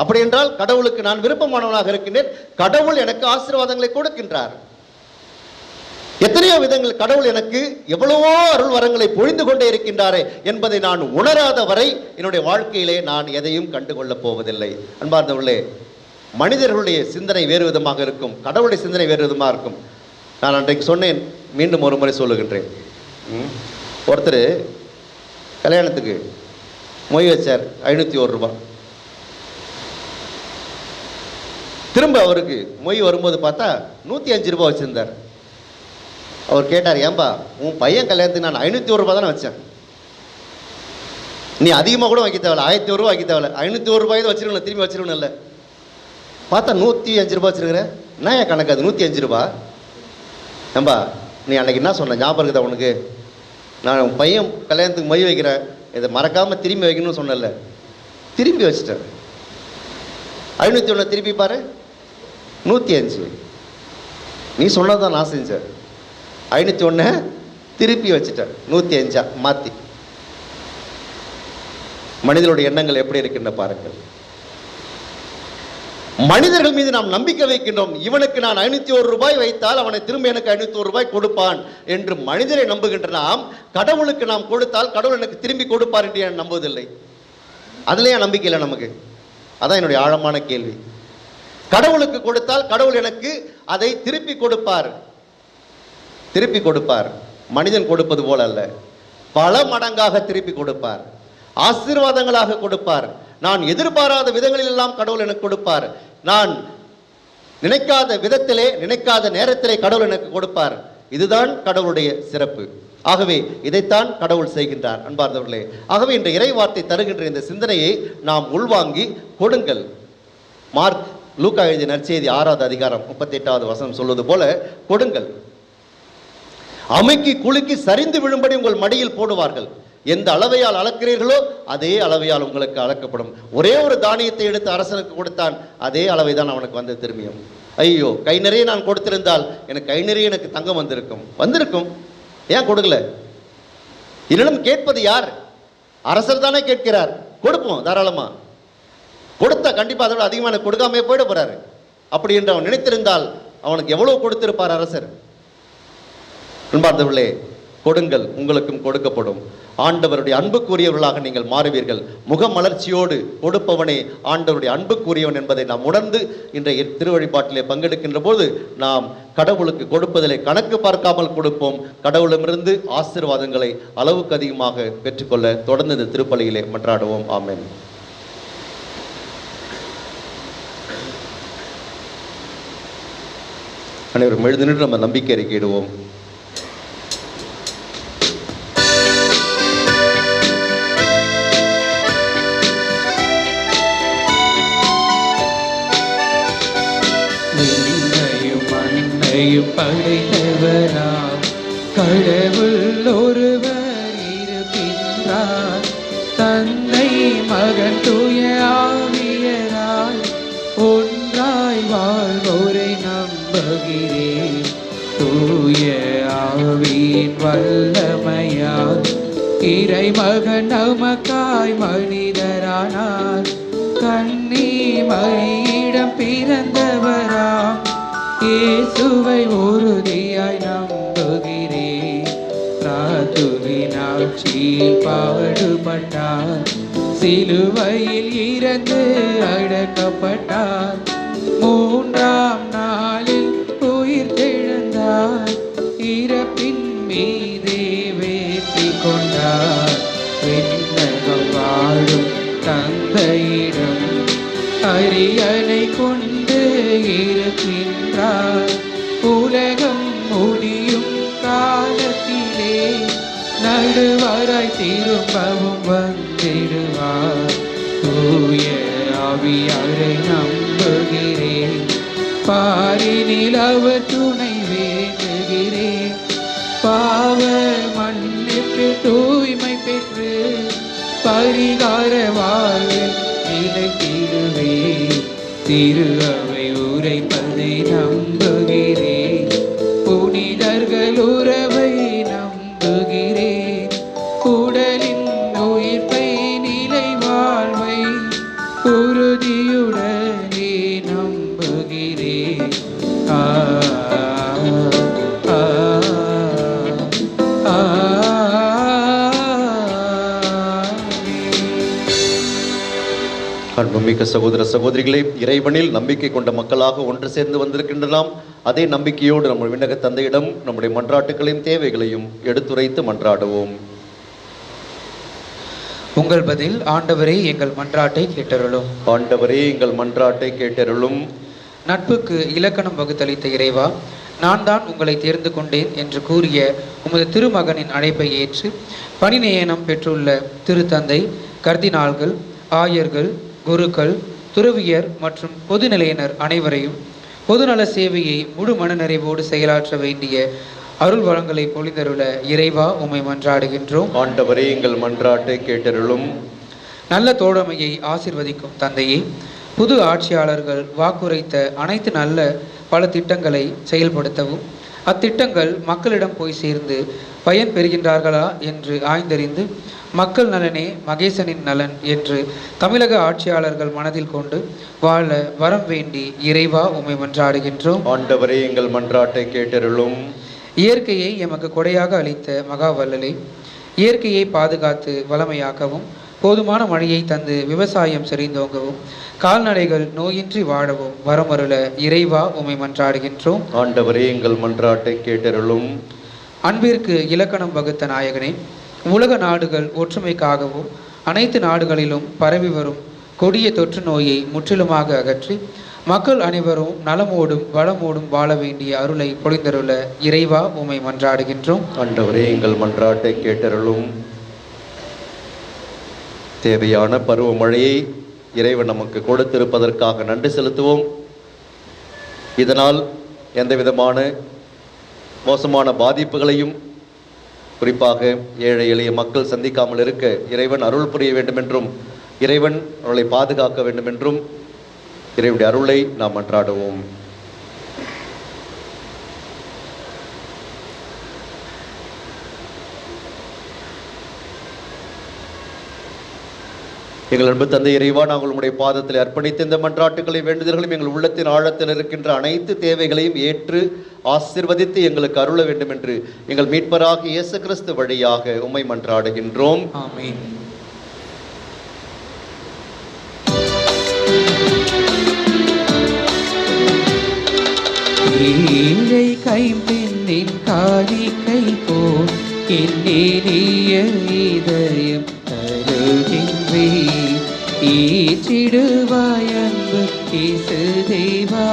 Speaker 3: அப்படி என்றால் கடவுளுக்கு நான் விருப்பமானவனாக இருக்கின்றேன். கடவுள் எனக்கு ஆசீர்வாதங்களை கொடுக்கின்றார். எத்தனையோ விதங்கள் கடவுள் எனக்கு எவ்வளவோ அருள் வரங்களை பொழிந்து கொண்டே இருக்கின்றாரே என்பதை நான் உணராத வரை என்னுடைய வாழ்க்கையிலே நான் எதையும் கண்டுகொள்ளப் போவதில்லை. அன்பார்ந்தவர்களே, மனிதர்களுடைய சிந்தனை வேறு விதமாக இருக்கும், கடவுளுடைய சிந்தனை வேறு விதமாக இருக்கும். நான் அன்றைக்கு சொன்னேன், மீண்டும் ஒரு முறை சொல்லுகின்றேன். ஒருத்தர் கல்யாணத்துக்கு மொய் வச்சார், 501 ரூபாய். திரும்ப அவருக்கு மொய் வரும்போது பார்த்தா 105 ரூபாய் வச்சுருந்தார். அவர் கேட்டார், ஏன்பா உன் பையன் கல்யாணத்துக்கு நான் 501 ரூபாய் தானே வச்சேன், நீ அதிகமாக கூட வைக்க தேவையில்ல, 1001 ரூபா வைக்க தேவையில்ல, 501 ரூபாய் தான் வச்சிருக்கணும், திரும்பி வச்சிருக்கணும். இல்லை பார்த்தா 105 ரூபாய் வச்சிருக்கிறேன். என்ன என் கணக்கு அது 105 ரூபா? ஏம்பா நீ அன்னைக்கு என்ன சொன்ன ஞாபகம் இருக்குதா உனக்கு? நான் உன் பையன் கல்யாணத்துக்கு மொய் வைக்கிறேன், இதை மறக்காமல் திரும்பி வைக்கணும்னு சொன்னல, திரும்பி வச்சுட்டேன். 501 திருப்பி பாரு, 105. நீ சொன்னதான் நான் செஞ்சேன். 501 திருப்பி வச்சுட்டேன், 105 மாற்றி. மனிதனுடைய எண்ணங்கள் எப்படி இருக்கின்ற பாருங்கள். மனிதர்கள் மீது நாம் நம்பிக்கை வைக்கின்றோம். இவனுக்கு நான் 501 ரூபாய் வைத்தால் அவனை திரும்ப எனக்கு 501 ரூபாய் கொடுப்பான் என்று மனிதரை நம்புகின்ற நாம், கடவுளுக்கு நாம் கொடுத்தால் கடவுள் எனக்கு திரும்பி கொடுப்பார் என்று நான் நம்புவதில்லை. அதுலேயே நம்பிக்கை இல்லை நமக்கு. அதான் என்னுடைய ஆழமான கேள்வி. கடவுளுக்கு கொடுத்தால் கடவுள் எனக்கு அதை திருப்பி கொடுப்பார், திருப்பி கொடுப்பார். மனிதன் கொடுப்பது போல அல்ல, பல மடங்காக திருப்பி கொடுப்பார், ஆசீர்வாதங்களாக கொடுப்பார். நான் எதிர்பாராத விதங்களில் எல்லாம் கடவுள் எனக்கு கொடுப்பார். நான் நினைக்காத விதத்திலே, நினைக்காத நேரத்திலே கடவுள் எனக்கு கொடுப்பார். இதுதான் கடவுளுடைய சிறப்பு. ஆகவே இதைத்தான் கடவுள் செய்கின்றார். அன்பார்ந்தவர்களே, ஆகவே இந்த இறை வார்த்தை தருகின்ற இந்த சிந்தனையை நாம் உள்வாங்கி கொடுங்கள். லூக்கா எழுதிய நற்செய்தி 6வது அதிகாரம் 38வது வசனம் சொல்வது போல, கொடுங்கள். அமைக்கி குலுக்கி சரிந்து விழும்படி உங்கள் மடியில் போடுவார்கள். எந்த அளவையால் அளக்கிறீர்களோ அதே அளவையால் உங்களுக்கு அளக்கப்படும். ஒரே ஒரு தானியத்தை எடுத்து அரசனுக்கு கொடுத்தான், அதே அளவை தான் அவனுக்கு வந்து திரும்பியும். ஐயோ, கை நிறைய நான் கொடுத்திருந்தால் எனக்கு கை நிறைய எனக்கு தங்கம் வந்திருக்கும். ஏன் கொடுக்கல? என்னிடம் கேட்பது யார்? அரசர் தானே கேட்கிறார். கொடுப்போம் தாராளமா. கொடுத்தா கண்டிப்பாக அதோட அதிகமாக எனக்கு கொடுக்காமே போயிட போறாரு. அப்படி என்று அவன் நினைத்திருந்தால் அவனுக்கு எவ்வளவு கொடுத்திருப்பார் அரசர். அன்பார்ந்தவர்களே, கொடுங்கள், உங்களுக்கும் கொடுக்கப்படும். ஆண்டவருடைய அன்புக்குரியவர்களாக நீங்கள் மாறுவீர்கள். முகமலர்ச்சியோடு கொடுப்பவனே ஆண்டவருடைய அன்புக்குரியவன் என்பதை நாம் உணர்ந்து இன்றைய திருவழிபாட்டிலே பங்கெடுக்கின்ற போது நாம் கடவுளுக்கு கொடுப்பதிலே கணக்கு பார்க்காமல் கொடுப்போம். கடவுளிடமிருந்து ஆசீர்வாதங்களை அளவுக்கு அதிகமாக பெற்றுக்கொள்ள தொடர்ந்து இந்த திருப்பலியிலே மன்றாடுவோம். ஆமென். அனைவரும் எழுந்து நின்று நம்ம நம்பிக்கை அறிக்கையிடுவோம்.
Speaker 2: படைத்தவராம் கடவுள் ஒருவர் இருக்கின்றார். தந்தை மகன் தூய ஆவியராய் ஒன்றாய் வாழ்வோரை நம்புகிறேன். தூய ஆவியின் வல்லமையால் இறைமகன் நமக்காய் மனிதரானார். கன்னி மரியிடம் பிறந்தவராம் இயேசுவை உறுதியாய் நம்புகிறேன். பிராத்துவின் ஆட்சியில் பாடுபட்டார், சிலுவையில் இறந்து அடக்கப்பட்டார். 3ஆம் நாளில் உயிர் தெழுந்தார், இறப்பின் மீதே வெற்றி கொண்டார். விண்ணகம் வாழும் தந்தையிடம் அரியணை கொண்டு இருக்கின்றார். உலகம் முடியும் காலத்திலே நடுவராய் திரும்பவும் வந்திடுவார். தூய ஆவியாரை நம்புகிறேன். பாரினில் அவர் துணை வேண்டுகிறேன். பாவ மன்னிப்பு தூய்மை பெற்று பரிகார வாழ்வில் நிலைத்திடுவேன். திரு அவை உரைப்பதை நம்புகிறேன். புனிதர்கள் உறவை நம்புகிறேன். உடலின் உயிர்ப்பை நிலை வாழ்வை உறுதியுடனே நம்புகிறேன். ஆ ஆ ஆ
Speaker 3: அன்புமிக்க சகோதர சகோதரிகளே, இறைவனில் நம்பிக்கை கொண்ட மக்களாக ஒன்று சேர்ந்து வந்திருக்கின்றன. அதே நம்பிக்கையோடு நம்ம விண்ணக தந்தையிடம் நம்முடைய மன்றாட்டுகளையும் தேவைகளையும் எடுத்துரைத்து மன்றாடுவோம்.
Speaker 2: உங்கள் பதில்: ஆண்டவரே எங்கள் மன்றாட்டை கேட்டருளும்.
Speaker 3: ஆண்டவரே எங்கள் மன்றாட்டை கேட்டருளும்.
Speaker 2: நட்புக்கு இலக்கணம் வகுத்தளித்த இறைவா, நான் தான் உங்களை தேர்ந்து கொண்டேன் என்று கூறிய உமது திருமகனின் அழைப்பை ஏற்று பணி நியமனம் பெற்றுள்ள திருத்தந்தை, கர்தினால்கள், ஆயர்கள், குருக்கள், துறவியர் மற்றும் பொதுநிலையினர் அனைவரையும் பொதுநல சேவையை முழு மனநிறைவோடு செயலாற்ற வேண்டிய அருள் வளங்களை பொழிந்தருள இறைவா உம்மை மன்றாடுகின்றோம்.
Speaker 3: ஆண்டவரே எங்கள் மன்றாட்டை கேட்டருளும்.
Speaker 2: நல்ல தோழமையை ஆசிர்வதிக்கும் தந்தையே, புது ஆட்சியாளர்கள் வாக்குரைத்த அனைத்து நல்ல பல திட்டங்களை செயல்படுத்தவும், அத்திட்டங்கள் மக்களிடம் போய் சேர்ந்து பயன் பெறுகின்றார்களா என்று ஆய்ந்தறிந்து மக்கள் நலனே மகேசனின் நலன் என்று தமிழக ஆட்சியாளர்கள் மனதில் கொண்டு வாழ வரம் வேண்டி இறைவா உம்மை மன்றாடுகின்றோம்.
Speaker 3: ஆண்டவரே எங்கள் மன்றாட்டை கேட்டருளும்.
Speaker 2: இயற்கையை எமக்கு கொடையாக அளித்த மகாவல்லலே, இயற்கையை பாதுகாத்து வளமையாக்கவும், போதுமான மழையை தந்து விவசாயம் செறிந்தோங்கவும், கால்நடைகள் நோயின்றி வாழவும் வரமருள இறைவா உம்மை மன்றாடுகின்றோம்.
Speaker 3: ஆண்டவரே எங்கள் மன்றாட்டை கேட்டருளும்.
Speaker 2: அன்பிற்கு இலக்கணம் வகுத்த நாயகனே, உலக நாடுகள் ஒற்றுமைக்காகவும் அனைத்து நாடுகளிலும் பரவி வரும் கொடிய தொற்று நோயை முற்றிலுமாக அகற்றி மக்கள் அனைவரும் நலமோடும் வளமோடும் வாழ வேண்டிய அருளை பொழிந்தருள இறைவா உம்மை மன்றாடுகின்றோம்.
Speaker 3: ஆண்டவரே எங்கள் மன்றாட்டை கேட்டருளும். தேவையான பருவமழையை இறைவன் நமக்கு கொடுத்திருப்பதற்காக நன்றி செலுத்துவோம். இதனால் எந்த விதமான மோசமான பாதிப்புகளையும் குறிப்பாக ஏழை எளிய மக்கள் சந்திக்காமல் இருக்க இறைவன் அருள் புரிய வேண்டும் என்றும், இறைவன் அவர்களை பாதுகாக்க வேண்டும் என்றும் இறைவனுடைய அருளை நாம் மன்றாடுவோம். எங்கள் அன்பு தந்தை இறைவா, நாங்கள் உம்முடைய பாதத்தில் அர்ப்பணித்த இந்த மன்றாட்டுகளை வேண்டுதல்களையும் எங்கள் உள்ளத்தின் ஆழத்தில் இருக்கின்ற அனைத்து தேவைகளையும் ஏற்று ஆசீர்வதித்து எங்களுக்கு அருள வேண்டும் என்று எங்கள் மீட்பராக இயேசு கிறிஸ்து வழியாக உம்மை மன்றாடுகின்றோம்.
Speaker 2: ஆமென். ஏழை கைம்பெண்ணின் காணிக்கை போல் என்னேறிய இதயம் தருகின்றேன். ஏற்றிடுவாய் அன்பு இயேசு தேவா,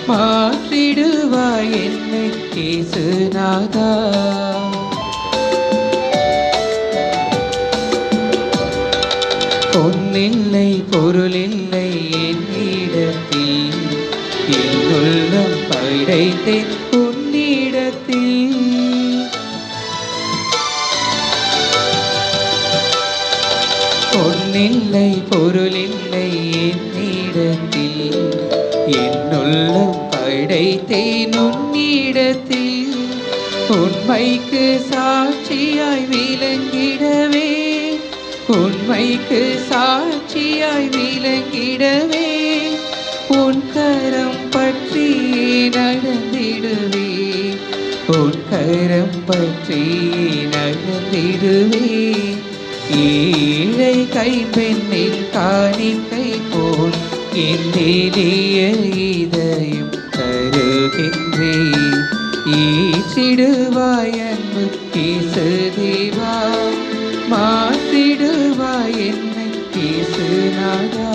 Speaker 2: மாற்றிடுவாய் என்னை இயேசுநாதா. பொன்னில்லை பொருளில்லை என்னிடத்தில், என் உள்ளம் படைத்தேன் உன்னிடத்தில். பொன்னில்லை பொருளில்லை என்னிடத்தில், என் உள்ளம் படைத்தேன் உன்னிடத்தில். உண்மைக்கு சாட்சியாய் விளங்கிடவே, உண்மைக்கு சாட்சியாய் விளங்கிடவே, உன் கரம் பற்றி நடந்திடுவே, உன் கரம் பற்றி நடந்திடுவே. ஏழை கைம்பெண்ணின் காணிக்கை போல் என் எளிய இதயம் தருகின்றேன். ஏற்றிடுவாய் அன்பு இயேசு தேவா, மாற்றிடுவாய் என்னை இயேசுநாதா.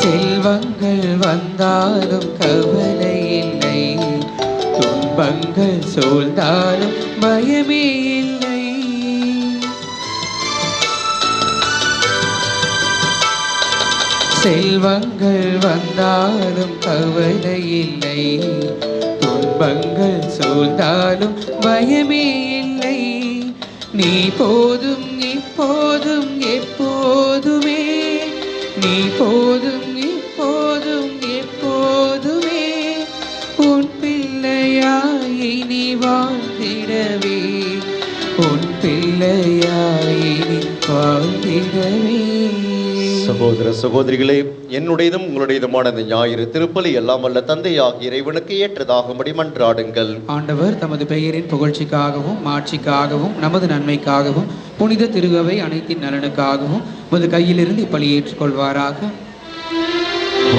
Speaker 2: செல்வங்கள் வந்தாலும் கவலை இல்லை, துன்ப துன்பங்கள் சூழ்ந்தாலும் பயமே இல்லை. செல்வங்கள் வந்தாலும் கவலை இல்லை, துன்பங்கள் சூழ்ந்தாலும் பயமே இல்லை. நீ போதும் இப்போதும் எப்போதுமே, நீ போதும் இப்போதும் எப்போதுமே, உன் பிள்ளையாய் நீ வாழ்ந்திடவே, உன் பிள்ளையாய் நீ வாழ்ந்திடவே.
Speaker 3: சகோதர சகோதரிகளே, என்னுடையதும் உங்களுடையதுமான இந்த ஞாயிறு திருப்பலி எல்லாம் வல்ல தந்தையாகிய இறைவனுக்கு ஏற்றதாகும்படி மன்றாடுங்கள்.
Speaker 2: ஆண்டவர் தமது பெயரின் புகழ்ச்சிக்காகவும் மாட்சிக்காகவும் நமது நன்மைக்காகவும் புனித திருகவை அனைத்தின் நலனுக்காகவும் உமது கையிலிருந்து இப்பலி ஏற்றுக்கொள்வாராக.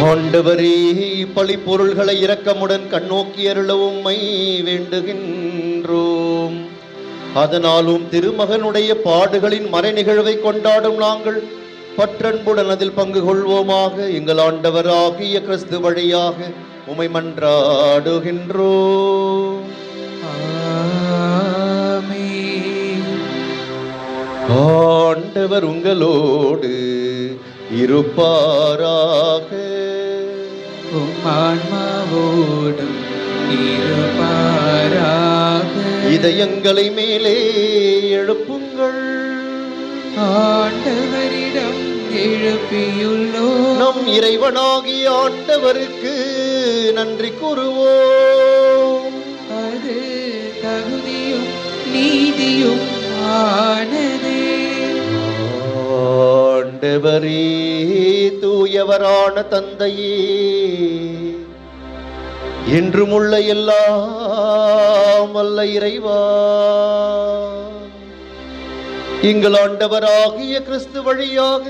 Speaker 3: ஆண்டவரே, இப்பலி பொருள்களை இரக்கமுடன் கண்ணோக்கி அருள உம்மை வேண்டுகின்றோம். அதனாலும் திருமகனுடைய பாடுகளின் மறை நிகழ்வை கொண்டாடும் நாங்கள் பற்றன்புடன் அதில் பங்கு கொள்வோமாக. எங்கள் ஆண்டவராகிய கிறிஸ்து வழியாக உம்மை மன்றாடுகின்றோம். ஆண்டவர் உங்களோடு இருப்பாராக.
Speaker 2: ஆன்மாவோடும் இருப்பாராக.
Speaker 3: இதயங்களை மேலே எழுப்புங்கள்.
Speaker 2: ஆண்டவரிடம் எழுப்பியுள்ளோம்.
Speaker 3: நம் இறைவனாகிய ஆண்டவருக்கு நன்றி கூறுவோம்.
Speaker 2: அது தகுதியும் நீதியும் ஆனதே.
Speaker 3: ஆண்டவரே, தூயவரான தந்தையே, என்றும் உள்ள எல்லாம் வல்ல இறைவா, எங்கள் ஆண்டவராகிய கிறிஸ்து வழியாக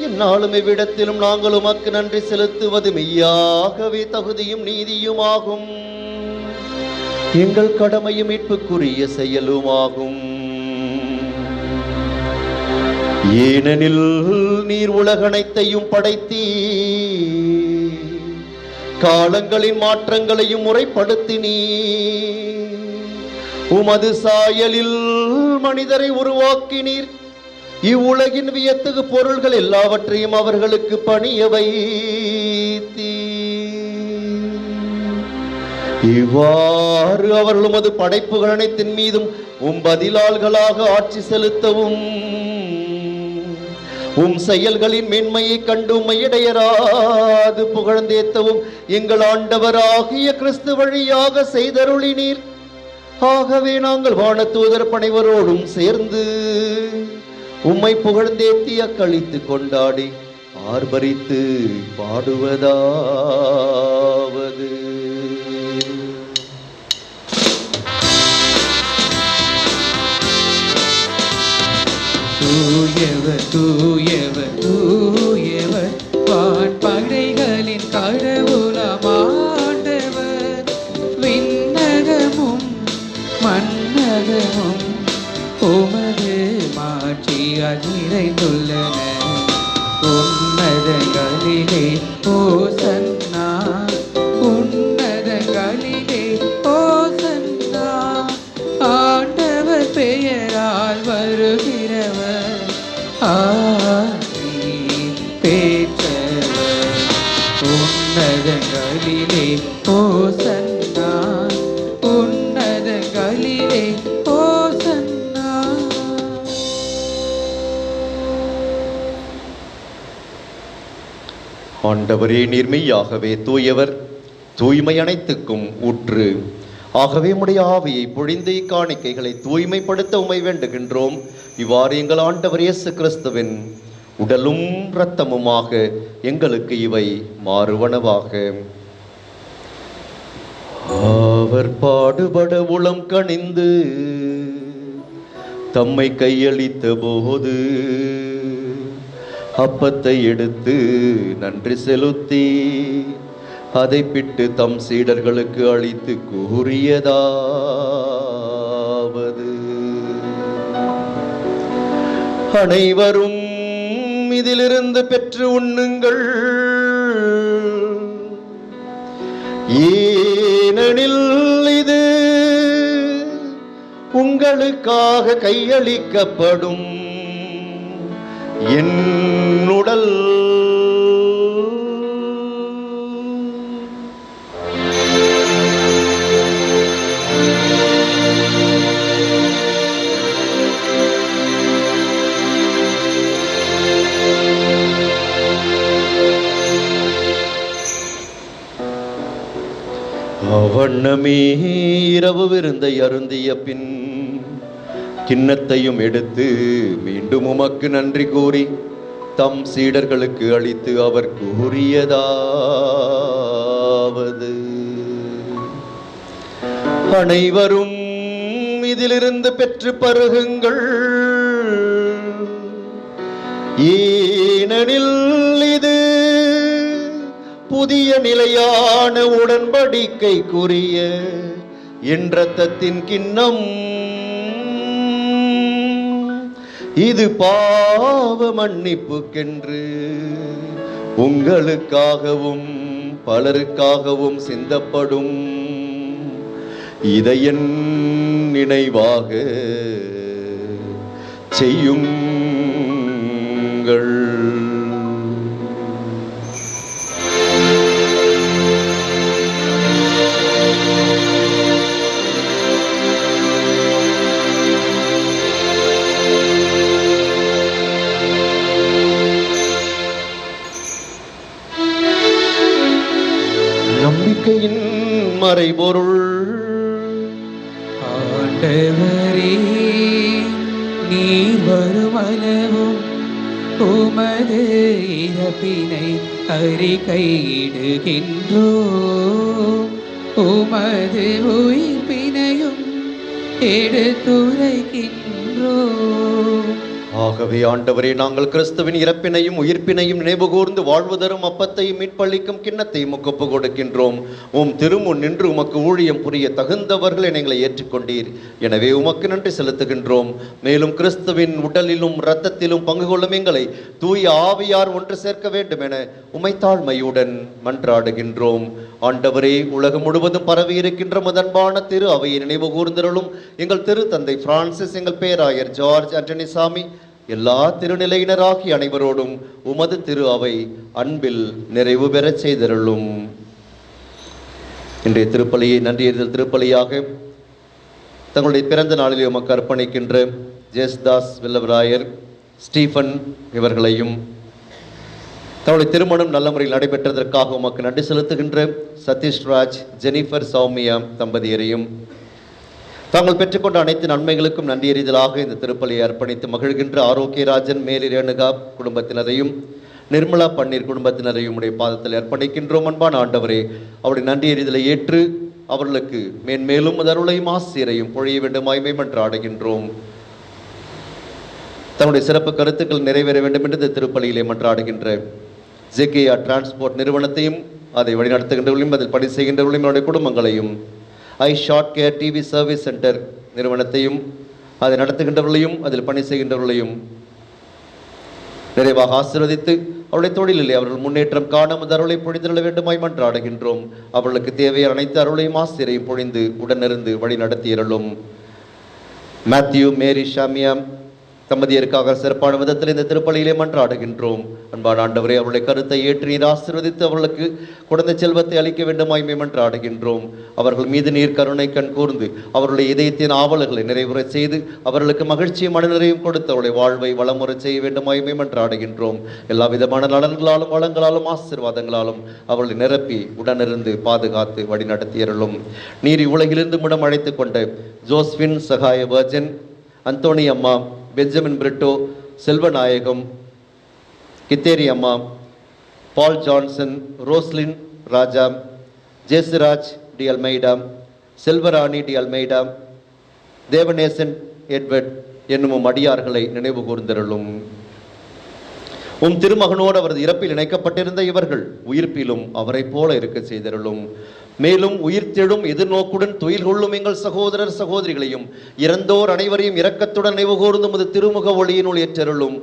Speaker 3: எந்நாளும் இவ்விடத்திலும் நாங்கள் உமக்கு நன்றி செலுத்துவது மெய்யாகவே தகுதியும் நீதியுமாகும், எங்கள் கடமையும் மீட்புக்குரிய செயலுமாகும். ஏனெனில் நீர் உலகனைத்தையும் படைத்தீ, காலங்களின் மாற்றங்களையும் முறைப்படுத்தினீ, உமது சாயலில் மனிதரை உருவாக்கினீர். இவ்வுலகின் வியத்தகு பொருள்கள் எல்லாவற்றையும் அவர்களுக்கு பணிய வைத்தீர். இவ்வாறு அவர்கள் உமது படைப்புகள் அனைத்தின் மீதும் பதிலாள்களாக ஆட்சி செலுத்தவும், செயல்களின் மேன்மையை கண்டு இடையராது புகழ்ந்தேத்தவும் எங்கள் ஆண்டவராகிய கிறிஸ்து வழியாக செய்தருளினீர். ஆகவே நாங்கள் வானதூதர் பணிவரோடும் சேர்ந்து உம்மை புகழ்ந்தேத்தி அக்களித்து கொண்டாடி ஆர்ப்பரித்து பாடுவதாவது:
Speaker 2: தூயவர் தூயவர் தூயவர் வான் படைகளின் கடவுளமாண்டவர், விண்ணகமும் மன்னகமும் உமது மாட்சியால் நிறைந்துள்ளன. உன்னதங்களிலே ஓசன்னா, உன்னதங்களிலே ஓசன்னா. ஆண்டவர் பெயரால் வருகிறவர் ஆசி பெற்றவர். உன்னதங்களிலே ஓசன்னா, உன்னதங்களிலே ஓசன்னா.
Speaker 3: ஆண்டவரே, நீர்மையாகவே தூயவர், தூய்மை அனைத்துக்கும் ஊற்று. ஆகவே உம்முடைய ஆவியை பொழிந்து இக்காணிக்கைகளை தூய்மைப்படுத்த உம்மை வேண்டுகின்றோம். இவ்வாறு எங்கள் ஆண்டவர் இயேசு கிறிஸ்துவின் உடலும் இரத்தமுமாக எங்களுக்கு இவை மாறுவனவாக. அவர் பாடுபட உளம் கனிந்து தம்மை கையளித்த போது அப்பத்தை எடுத்து நன்றி செலுத்தி அதை பிட்டு தம் சீடர்களுக்கு அளித்து கூறியதாவது: அனைவரும் இதிலிருந்து பெற்று உண்ணுங்கள், ஏனெனில் இது உங்களுக்காக கையளிக்கப்படும் என் உடல். அவ்வண்ணமே இரவு விருந்தை அருந்திய பின் கிண்ணத்தையும் எடுத்து மீண்டும் உமக்கு நன்றி கூறி தம் சீடர்களுக்கு அளித்து அவர் கூறியதாவது: அனைவரும் இதிலிருந்து பெற்று பருகுங்கள், ஏனெனில் இது புதிய நிலையான உடன்படிக்கைக்குரிய என் இரத்தத்தின் கிண்ணம். இது பாவ மன்னிப்புக்கென்று உங்களுக்காகவும் பலருக்காகவும் சிந்தப்படும். இதை என் நினைவாக செய்யுங்கள். நம்பிக்கையின் மறைபொருள்.
Speaker 2: ஆண்டவரே, நீர் வருமளவும் உமது இறப்பினை அறிக்கையிடுகின்றோம், உமது உயிர்ப்பினையும் எடுத்துரைக்கின்றோம்.
Speaker 3: ஆகவே ஆண்டவரே, நாங்கள் கிறிஸ்துவின் இறப்பினையும் உயிர்ப்பினையும் நினைவுகூர்ந்து வாழ்வு தரும் அப்பத்தையும் மீட்பளிக்கும் கிண்ணத்தையும் ஒப்பு கொடுக்கின்றோம். உம் திருமுன் நின்று உமக்கு ஊழியம் புரிய தகுந்தவர்கள் எங்களை ஏற்றுக்கொண்டீர். எனவே உமக்கு நன்றி செலுத்துகின்றோம். மேலும் கிறிஸ்துவின் உடலிலும் இரத்தத்திலும் பங்கு கொள்ளும் எங்களை தூய ஆவியார் ஒன்று சேர்க்க வேண்டும் என உமை தாழ்மையுடன் மன்றாடுகின்றோம். ஆண்டவரே, உலகம் முழுவதும் பரவி இருக்கின்ற முதன்பான திரு அவையை நினைவு கூர்ந்தருளும் எங்கள் திரு தந்தை பிரான்சிஸ், எங்கள் பேராயர் ஜார்ஜ் ஆண்டனிசாமி, எல்லா திருநிலையினராகி அனைவரோடும் உமது திரு அவை அன்பில் நிறைவு பெறச் செய்தருளும். இன்றைய திருப்பலியை நன்றியறிதல் திருப்பலியாக தங்களுடைய பிறந்த நாளிலே உமக்கு அர்ப்பணிக்கின்ற ஜேஸ்தாஸ் வில்லவராயர், ஸ்டீஃபன் இவர்களையும், தங்களுடைய திருமணம் நல்ல முறையில் நடைபெற்றதற்காக உமக்கு நன்றி செலுத்துகின்ற சதீஷ்ராஜ், ஜெனிஃபர், சௌமியா தம்பதியரையும், தாங்கள் பெற்றுக்கொண்ட அனைத்து நன்மைகளுக்கும் நன்றியறிதலாக இந்த திருப்பலியை அர்ப்பணித்து மகிழ்கின்ற ஆரோக்கியராஜன், மேரி ரேணுகா குடும்பத்தினரையும், நிர்மலா பன்னீர் குடும்பத்தினரையும் உடைய பாதத்தில் அர்ப்பணிக்கின்றோம். அன்பான ஆண்டவரே, அவருடைய நன்றியறிதலை ஏற்று அவர்களுக்கு மேன்மேலும் அருளையும் ஆசிரியரையும் பொழிய வேண்டுமாய் மன்றாடுகின்றோம். தன்னுடைய சிறப்பு கருத்துக்கள் நிறைவேற வேண்டும் என்று இந்த திருப்பலியிலே மன்றாடுகின்ற ஜெகேயா டிரான்ஸ்போர்ட் நிறுவனத்தையும், அதை வழிநடத்துகின்றவர்களையும், அதில் பணி செய்கின்றவர்களையும், அவருடைய குடும்பங்களையும், I short care TV service centre நிறுவனத்தையும், அதை நடத்துகின்றவர்களையும், அதில் பணி செய்கின்றவர்களையும் நிறைவாக ஆசீர்வதித்து அவருடைய தொழிலிலே அவர்கள் முன்னேற்றம் காண அருளை பொழிந்தருள வேண்டுமாய் மன்றாடுகின்றோம். அவர்களுக்கு தேவையான அனைத்து அருளையும் ஆசிரியரையும் பொழிந்து உடனிருந்து வழி நடத்தியருளும். மேத்யூ, மேரி, ஷாமியா தம்பதியருக்காக சிறப்பான விதத்தில் இந்த திருப்பலியிலே மன்றாடுகின்றோம். அன்பான ஆண்டவரே, அவருடைய கருத்தை ஏற்று நீர் ஆசீர்வதித்து அவர்களுக்கு குழந்தை செல்வத்தை அளிக்க வேண்டுமாய் மன்றாடுகின்றோம். அவர்கள் மீது நீர் கருணை கண் கூர்ந்து அவருடைய இதயத்தின் ஆவல்களை நிறைவுற செய்து அவர்களுக்கு மகிழ்ச்சியும் மனநிறையும் கொடுத்து அவருடைய வாழ்வை வளமுறை செய்ய வேண்டுமாய் மன்றாடுகின்றோம். எல்லா விதமான நலன்களாலும் வளங்களாலும் ஆசீர்வாதங்களாலும் அவர்களை நிரப்பி உடனிருந்து பாதுகாத்து வழிநடத்தியருளும். நீர் உலகிலிருந்து முடம் அழைத்து கொண்ட ஜோஸ்பின் சகாய வர்ஜன், அந்தோணி அம்மா, பெஞ்சமின் பிரிட்டோ, செல்வநாயகம், கித்தேரி அம்மா, Paul Johnson, Roslin Raja, Jesuraj De Almeida, Selvarani De Almeida, Devanesan Edward என்னும் அடியார்களை நினைவு கூர்ந்தருளும். உம் திருமகனோடு அவரது இறப்பில் இணைக்கப்பட்டிருந்த இவர்கள் உயிர்ப்பிலும் அவரை போல இருக்க செய்தருளும். மேலும் உயிர்த்தெழும் எதிர்நோக்குடன் துயில் கொள்ளும் எங்கள் சகோதரர் சகோதரிகளையும் இறந்தோர் அனைவரையும் இரக்கத்துடன் நினைவு கூர்ந்து உமது திருமுக ஒளியினுள் ஏற்றருளும்.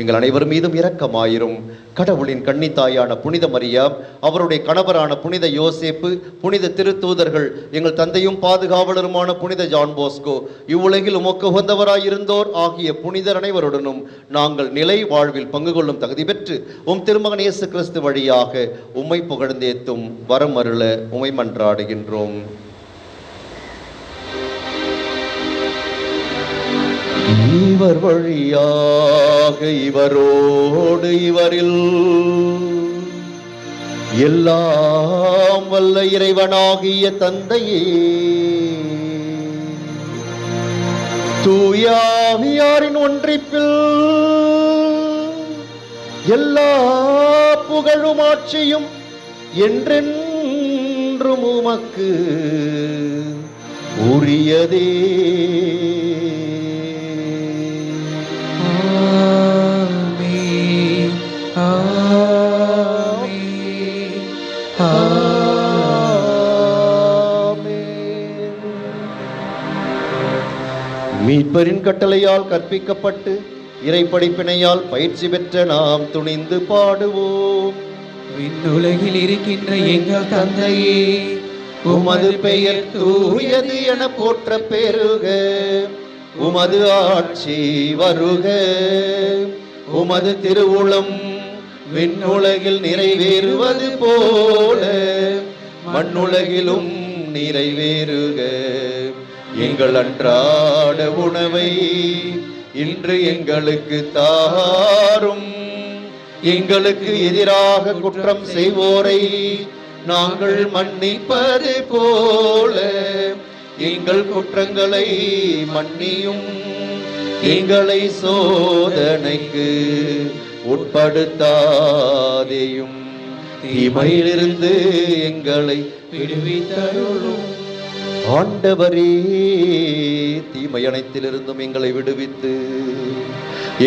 Speaker 3: எங்கள் அனைவர் மீதும் இரக்கமாயிரும். கடவுளின் கன்னித்தாயான புனித மரியா, அவருடைய கணவரான புனித யோசேப்பு, புனித திருத்தூதர்கள், எங்கள் தந்தையும் பாதுகாவலருமான புனித ஜான் போஸ்கோ, இவ்வுலகில் உமக்கு உகந்தவராயிருந்தோர் ஆகிய புனிதர் அனைவருடனும் நாங்கள் நிலை வாழ்வில் பங்கு கொள்ளும் தகுதி பெற்று உம் திருமகன் இயேசு கிறிஸ்து வழியாக உம்மை புகழ்ந்தேத்தும் வரம் அருள உம்மை மன்றாடுகின்றோம். இவர் வழியாக இவரோடு இவரில் எல்லாம் வல்ல இறைவனாகிய தந்தையே, தூயாவியாரின் ஒன்றிப்பில் எல்லா புகழும் ஆட்சியும் என்றென்றும் உமக்கு உரியதே. மீட்பரின் கட்டளையால் கற்பிக்கப்பட்டு இறைப்படிப்பினையால் பயிற்சி பெற்ற நாம் துணிந்து பாடுவோம்.
Speaker 2: விண்ணுலகில் இருக்கின்ற எங்கள் தந்தையே,
Speaker 3: உமது பெயர் தூயது என போற்ற பெருக. உமது ஆட்சி வருக. உமது திருவுளம் விண்ணுலகில் நிறைவேறுவது போல மண்ணுலகிலும் நிறைவேறுக. எங்கள் அன்றாட உணவை இன்று எங்களுக்கு தாரும். எங்களுக்கு எதிராக குற்றம் செய்வோரை நாங்கள் மன்னிப்பது போல எங்கள் குற்றங்களை மன்னியும். எங்களை சோதனைக்கு உட்படுத்தாதேயும், தீமையிலிருந்து எங்களை விடுவித்தருளும். ஆண்டவரே, தீமை அனைத்திலிருந்தும் எங்களை விடுவித்து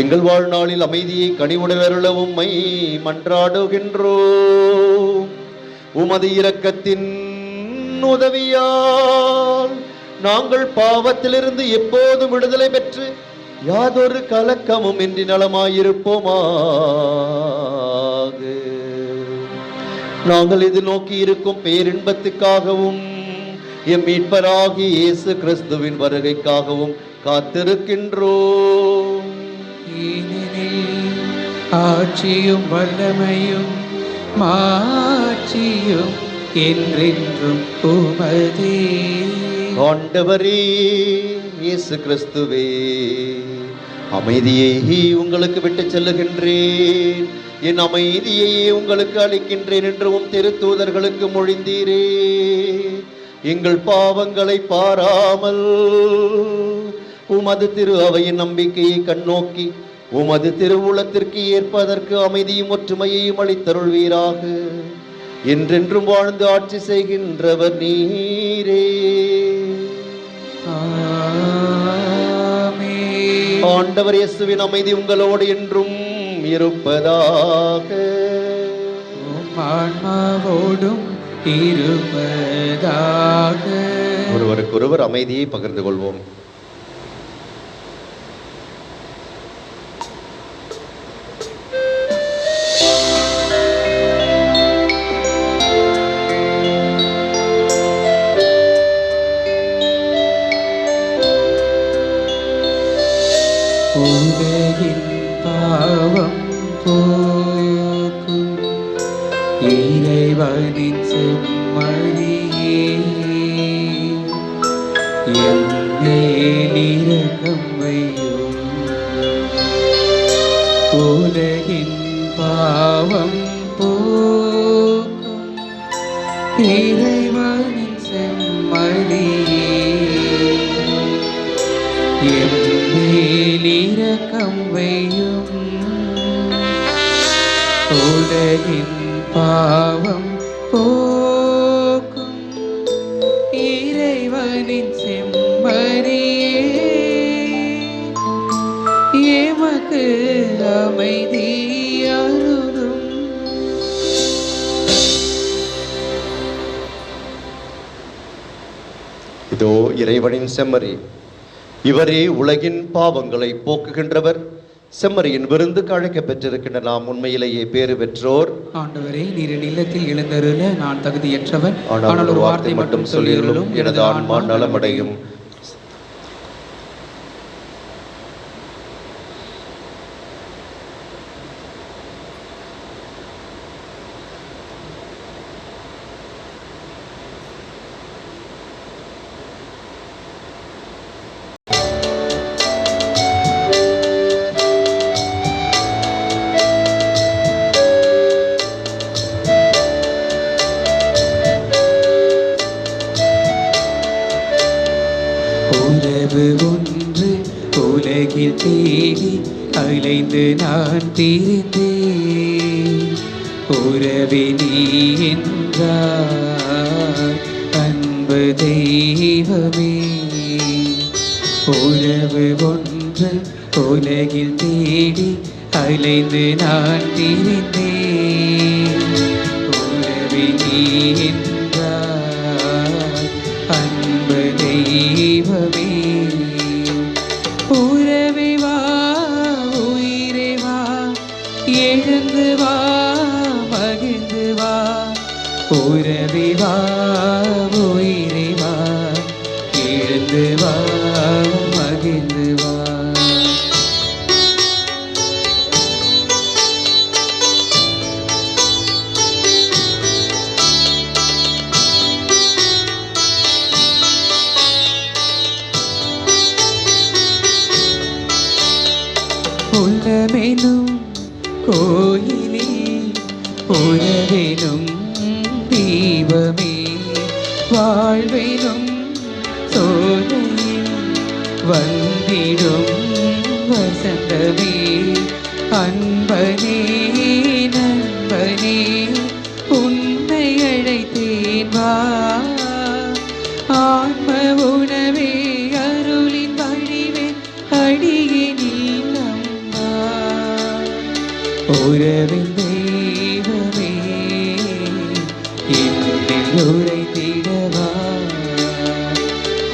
Speaker 3: எங்கள் வாழ்நாளில் அமைதியை கனிவுடன் அருள உம்மை மன்றாடுகின்றோம். உமது இரக்கத்தின் உதவியால் நாங்கள் பாவத்திலிருந்து எப்போதும் விடுதலை பெற்று யாதொரு கலக்கமும் இன்றி நலமாயிருப்போமாக. நாங்கள் இது நோக்கி இருக்கும் பேரின்பத்துக்காகவும் எம் மீட்பராகிய இயேசு கிறிஸ்துவின் வருகைக்காகவும் காத்திருக்கின்றோம்.
Speaker 2: ஆட்சியும் வல்லமையும் மாட்சியும் என்றென்றும் உமதே.
Speaker 3: ஆண்டவரே இயேசு கிறிஸ்துவே, அமைதியை உங்களுக்கு விட்டு செல்லுகின்றேன், என் அமைதியை உங்களுக்கு அளிக்கின்றேன் என்றும் திருத்தூதர்களுக்கு மொழிந்தீரே. எங்கள் பாவங்களை பாராமல் உமது திரு அவையின் நம்பிக்கையை கண்ணோக்கி உமது திருவுளத்திற்கு ஏற்பதற்கு அமைதியும் ஒற்றுமையையும் அளித்தருள்வீராக. என்றென்றும் வாழ்ந்து ஆட்சி செய்கின்றவர் நீரே. ஆண்டவர் இயேசுவின் அமைதி உங்களோடு என்றும் இருப்பதாக.
Speaker 2: ஆன்மாவோடும் இருப்பதாக.
Speaker 3: ஒருவருக்கொருவர் அமைதியை பகிர்ந்து கொள்வோம்.
Speaker 2: உலகின் பாவம் போக்கும் இறைவனின் செம்மறியே, என் மேல் இரக்கம் வையும். உலகின் பாவம் போக்கும் இறைவனின் செம்மறியே, என் மேல் இரக்கம் வையும். உலகின் பாவம் போக்கும் இறைவனின் செம்மறியே, எமக்கு அமைதி அருளும்.
Speaker 3: இதோ இறைவனின் செம்மறி, இவரே உலகின் பாவங்களை போக்குகின்றவர். செம்மறியின் விருந்துக்கு அழைக்க பெற்றிருக்கின்ற நாம் உண்மையிலேயே பேறு பெற்றோர்.
Speaker 2: ஆண்டவரே, நீர் என் இல்லத்தில் எழுந்தருள நான் தகுதியற்றவன்.
Speaker 3: ஆனால் ஒரு வார்த்தை மட்டும் சொல்லியருளும், எனது ஆன்மா நலமடையும்.
Speaker 2: உறவு ஒன்று உலகில் தேடி அலைந்து நான் திரிந்தேன். உறவே நீ என்றார் அன்பு தெய்வமே. உறவு ஒன்று உலகில் தேடி அலைந்து நான் திரிந்தேன். உறவே நீ என்றார் அன்பு தெய்வமே. உறவே வா, உயிரே வா, எழுந்து வா, மகிழ்ந்து வா. உறவே வா, உயிரே வா, எழுந்து வா, மகிழ்ந்து வா. உள்ளமெனும் கோயிலே உறவெனும் தீபமே. வாழ்வெனும் சோலையில் வந்திடும் வசந்தமே. அன்பனே நண்பனே உன்னை அழைத்தேன் வா. ஆன்ம உணவே அருளின் வழிவே அடியேனில் நம்பா. உறவின் தெய்வமே என்னில் உரைத்திடவா.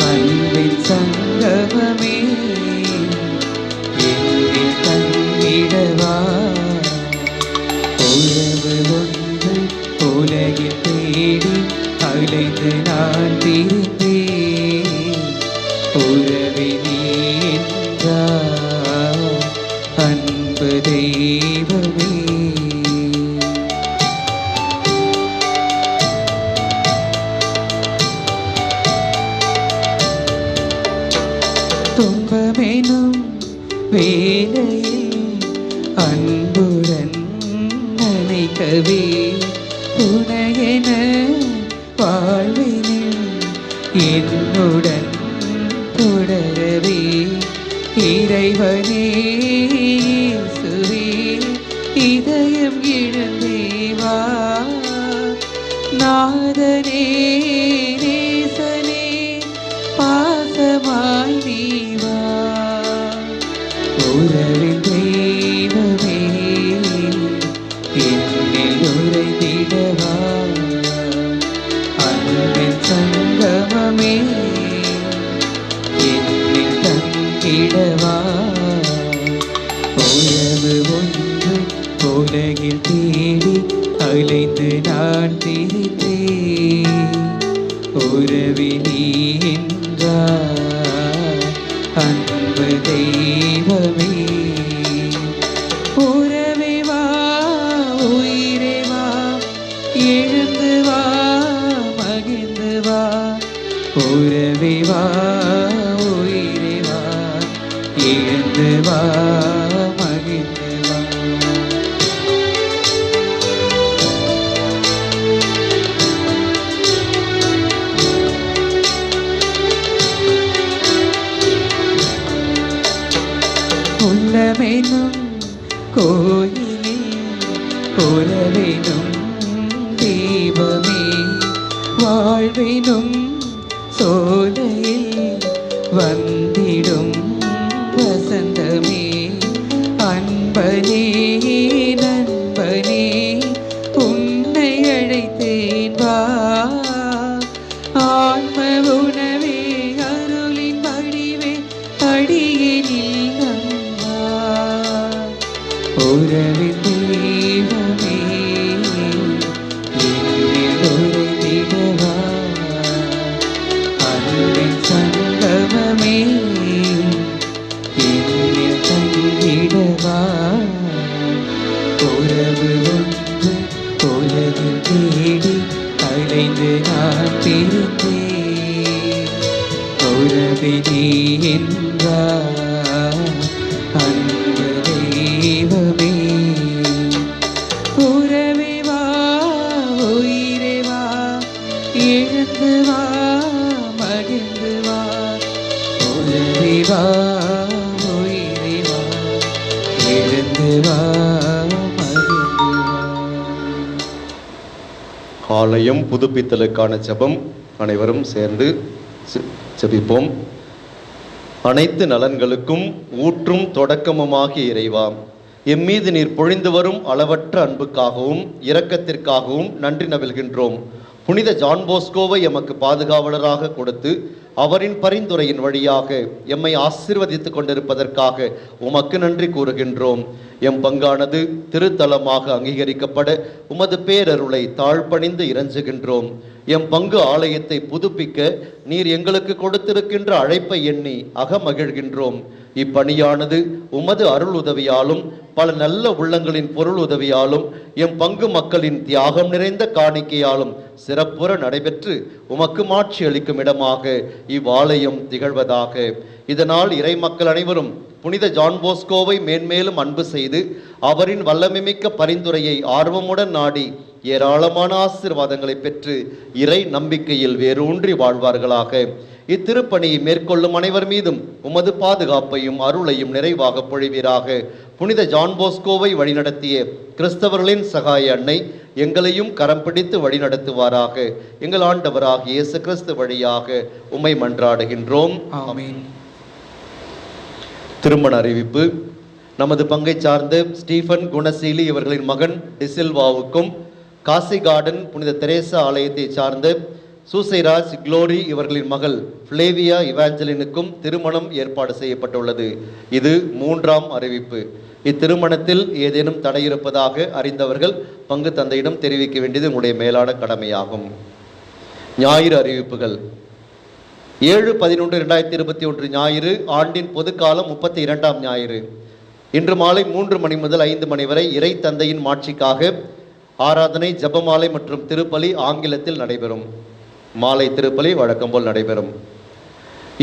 Speaker 2: அன்பின் சங்கமமே என்னில் தங்கிடவா. உறவு ஒன்று உலகில் தேடி அலைந்து நான் திரிந்தேன். உறவே நீ என்றார் அன்பு தெய்வமே. துன்பமெனும் வேளையில் அன்புடன் நினைக்கவே துணையென வாழ்வினில் என்னுடன் தொடரவே. இறைவனே இயேசுவே இதயம் இழந்தேவா. நாதனே நேசனே பாசமாய் நீவா. உறவின் தெய்வமே என்னில் உரைத்திடவா. அன்பின் சங்கமமே என்னில் தங்கிடவா. உறவு ஒன்று உலகில் தேடி அலைந்து நான் திரிந்தேன். உறவே நீ என்றார் அன்பு தெய்வமே. உறவே வா, உயிரே வா, எழுந்து வா, மகிழ்ந்து வா. உறவே வா, உயிரே வா, எழுந்து வா, மகிழ்ந்து வா. உள்ளமெனும் கோயிலில் உறவெனும் தீபமே. வாழ்வெனும் சோலையில் வந்திடும் வசந்தமே. அன்பனே நண்பனே உன்னை அழைத்தேன் வா. ஆன்ம உணவே அருளின் வடிவே அடியேனில் நம்பா. நினைந்து நான் திருந்தேன். உறவே நீ என்றார் அன்பு தெய்வமே. உறவே வா உயிரே வா, எழுந்து வா மகிழ்ந்து வா. உறவே வா உயிரே வா, எழுந்து வா மகிழ்ந்து வா.
Speaker 3: ஆலயம் புதுப்பித்தலுக்கான ஜெபம் அனைவரும் சேர்ந்து ஜெபிப்போம். அனைத்து நலன்களுக்கும் ஊற்றும் தொடக்கமுமாகிய இறைவா, எம்மீது நீர் பொழிந்து வரும் அளவற்ற அன்புக்காகவும் இரக்கத்திற்காகவும் நன்றி நவில்கின்றோம். புனித ஜான் போஸ்கோவை எமக்கு பாதுகாவலராக கொடுத்து அவரின் பரிந்துரையின் வழியாக எம்மை ஆசீர்வதித்துக் கொண்டிருப்பதற்காக உமக்கு நன்றி கூறுகின்றோம். எம் பங்கானது திருத்தலமாக அங்கீகரிக்கப்பட உமது பேரருளை தாழ்பணிந்து இறைஞ்சுகின்றோம். எம் பங்கு ஆலயத்தை புதுப்பிக்க நீர் எங்களுக்கு கொடுத்திருக்கின்ற அழைப்பை எண்ணி அகமகிழ்கின்றோம். இப்பணியானது உமது அருள் உதவியாலும் பல நல்ல உள்ளங்களின் பொருள் உதவியாலும் எம் பங்கு மக்களின் தியாகம் நிறைந்த காணிக்கையாலும் சிறப்புற நடைபெற்று உமக்கு மாட்சி அளிக்கும் இடமாக இவ்வாலயம் திகழ்வதாக. இதனால் இறை மக்கள் அனைவரும் புனித ஜான் போஸ்கோவை மேன்மேலும் அன்பு செய்து அவரின் வல்லமைமிக்க பரிந்துரையை ஆர்வமுடன் நாடி ஏராளமான ஆசீர்வாதங்களை பெற்று இறை நம்பிக்கையில் வேரூன்றி வாழ்வார்களாக. இத்திருப்பணியை மேற்கொள்ளும் அனைவர் மீதும் உமது பாதுகாப்பையும் அருளையும் நிறைவாக பொழிவீராக. புனித ஜான் போஸ்கோவை வழிநடத்திய கிறிஸ்தவர்களின் சகாய அன்னை எங்களையும் கரம் பிடித்து வழிநடத்துவாராக. எங்கள் ஆண்டவராகிய இயேசு கிறிஸ்து வழியாக உம்மை மன்றாடுகின்றோம்.
Speaker 2: ஆமென்.
Speaker 3: திருமண அறிவிப்பு. நமது பங்கை சார்ந்த ஸ்டீஃபன் குணசீலி இவர்களின் மகன் டிசில்வாவுக்கும், காசி கார்டன் புனித தெரேசா ஆலயத்தை சார்ந்த சூசைராஜ் குளோரி இவர்களின் மகள் ஃப்ளேவியா இவாஞ்சலினுக்கும் திருமணம் ஏற்பாடு செய்யப்பட்டுள்ளது. இது 3ஆம் அறிவிப்பு. இத்திருமணத்தில் ஏதேனும் தடை இருப்பதாக அறிந்தவர்கள் பங்கு தந்தையிடம் தெரிவிக்க வேண்டியது உங்களுடைய மேலான கடமையாகும். ஞாயிறு அறிவிப்புகள். 7/11/2021 ஞாயிறு, ஆண்டின் பொதுக்காலம் 32ஆம் ஞாயிறு. இன்று மாலை 3 மணி முதல் 5 மணி வரை இறை தந்தையின் மாட்சிக்காக ஆராதனை, ஜெபமாலை மற்றும் திருப்பலி ஆங்கிலத்தில் நடைபெறும். மாலை திருப்பலி வழக்கம் போல் நடைபெறும்.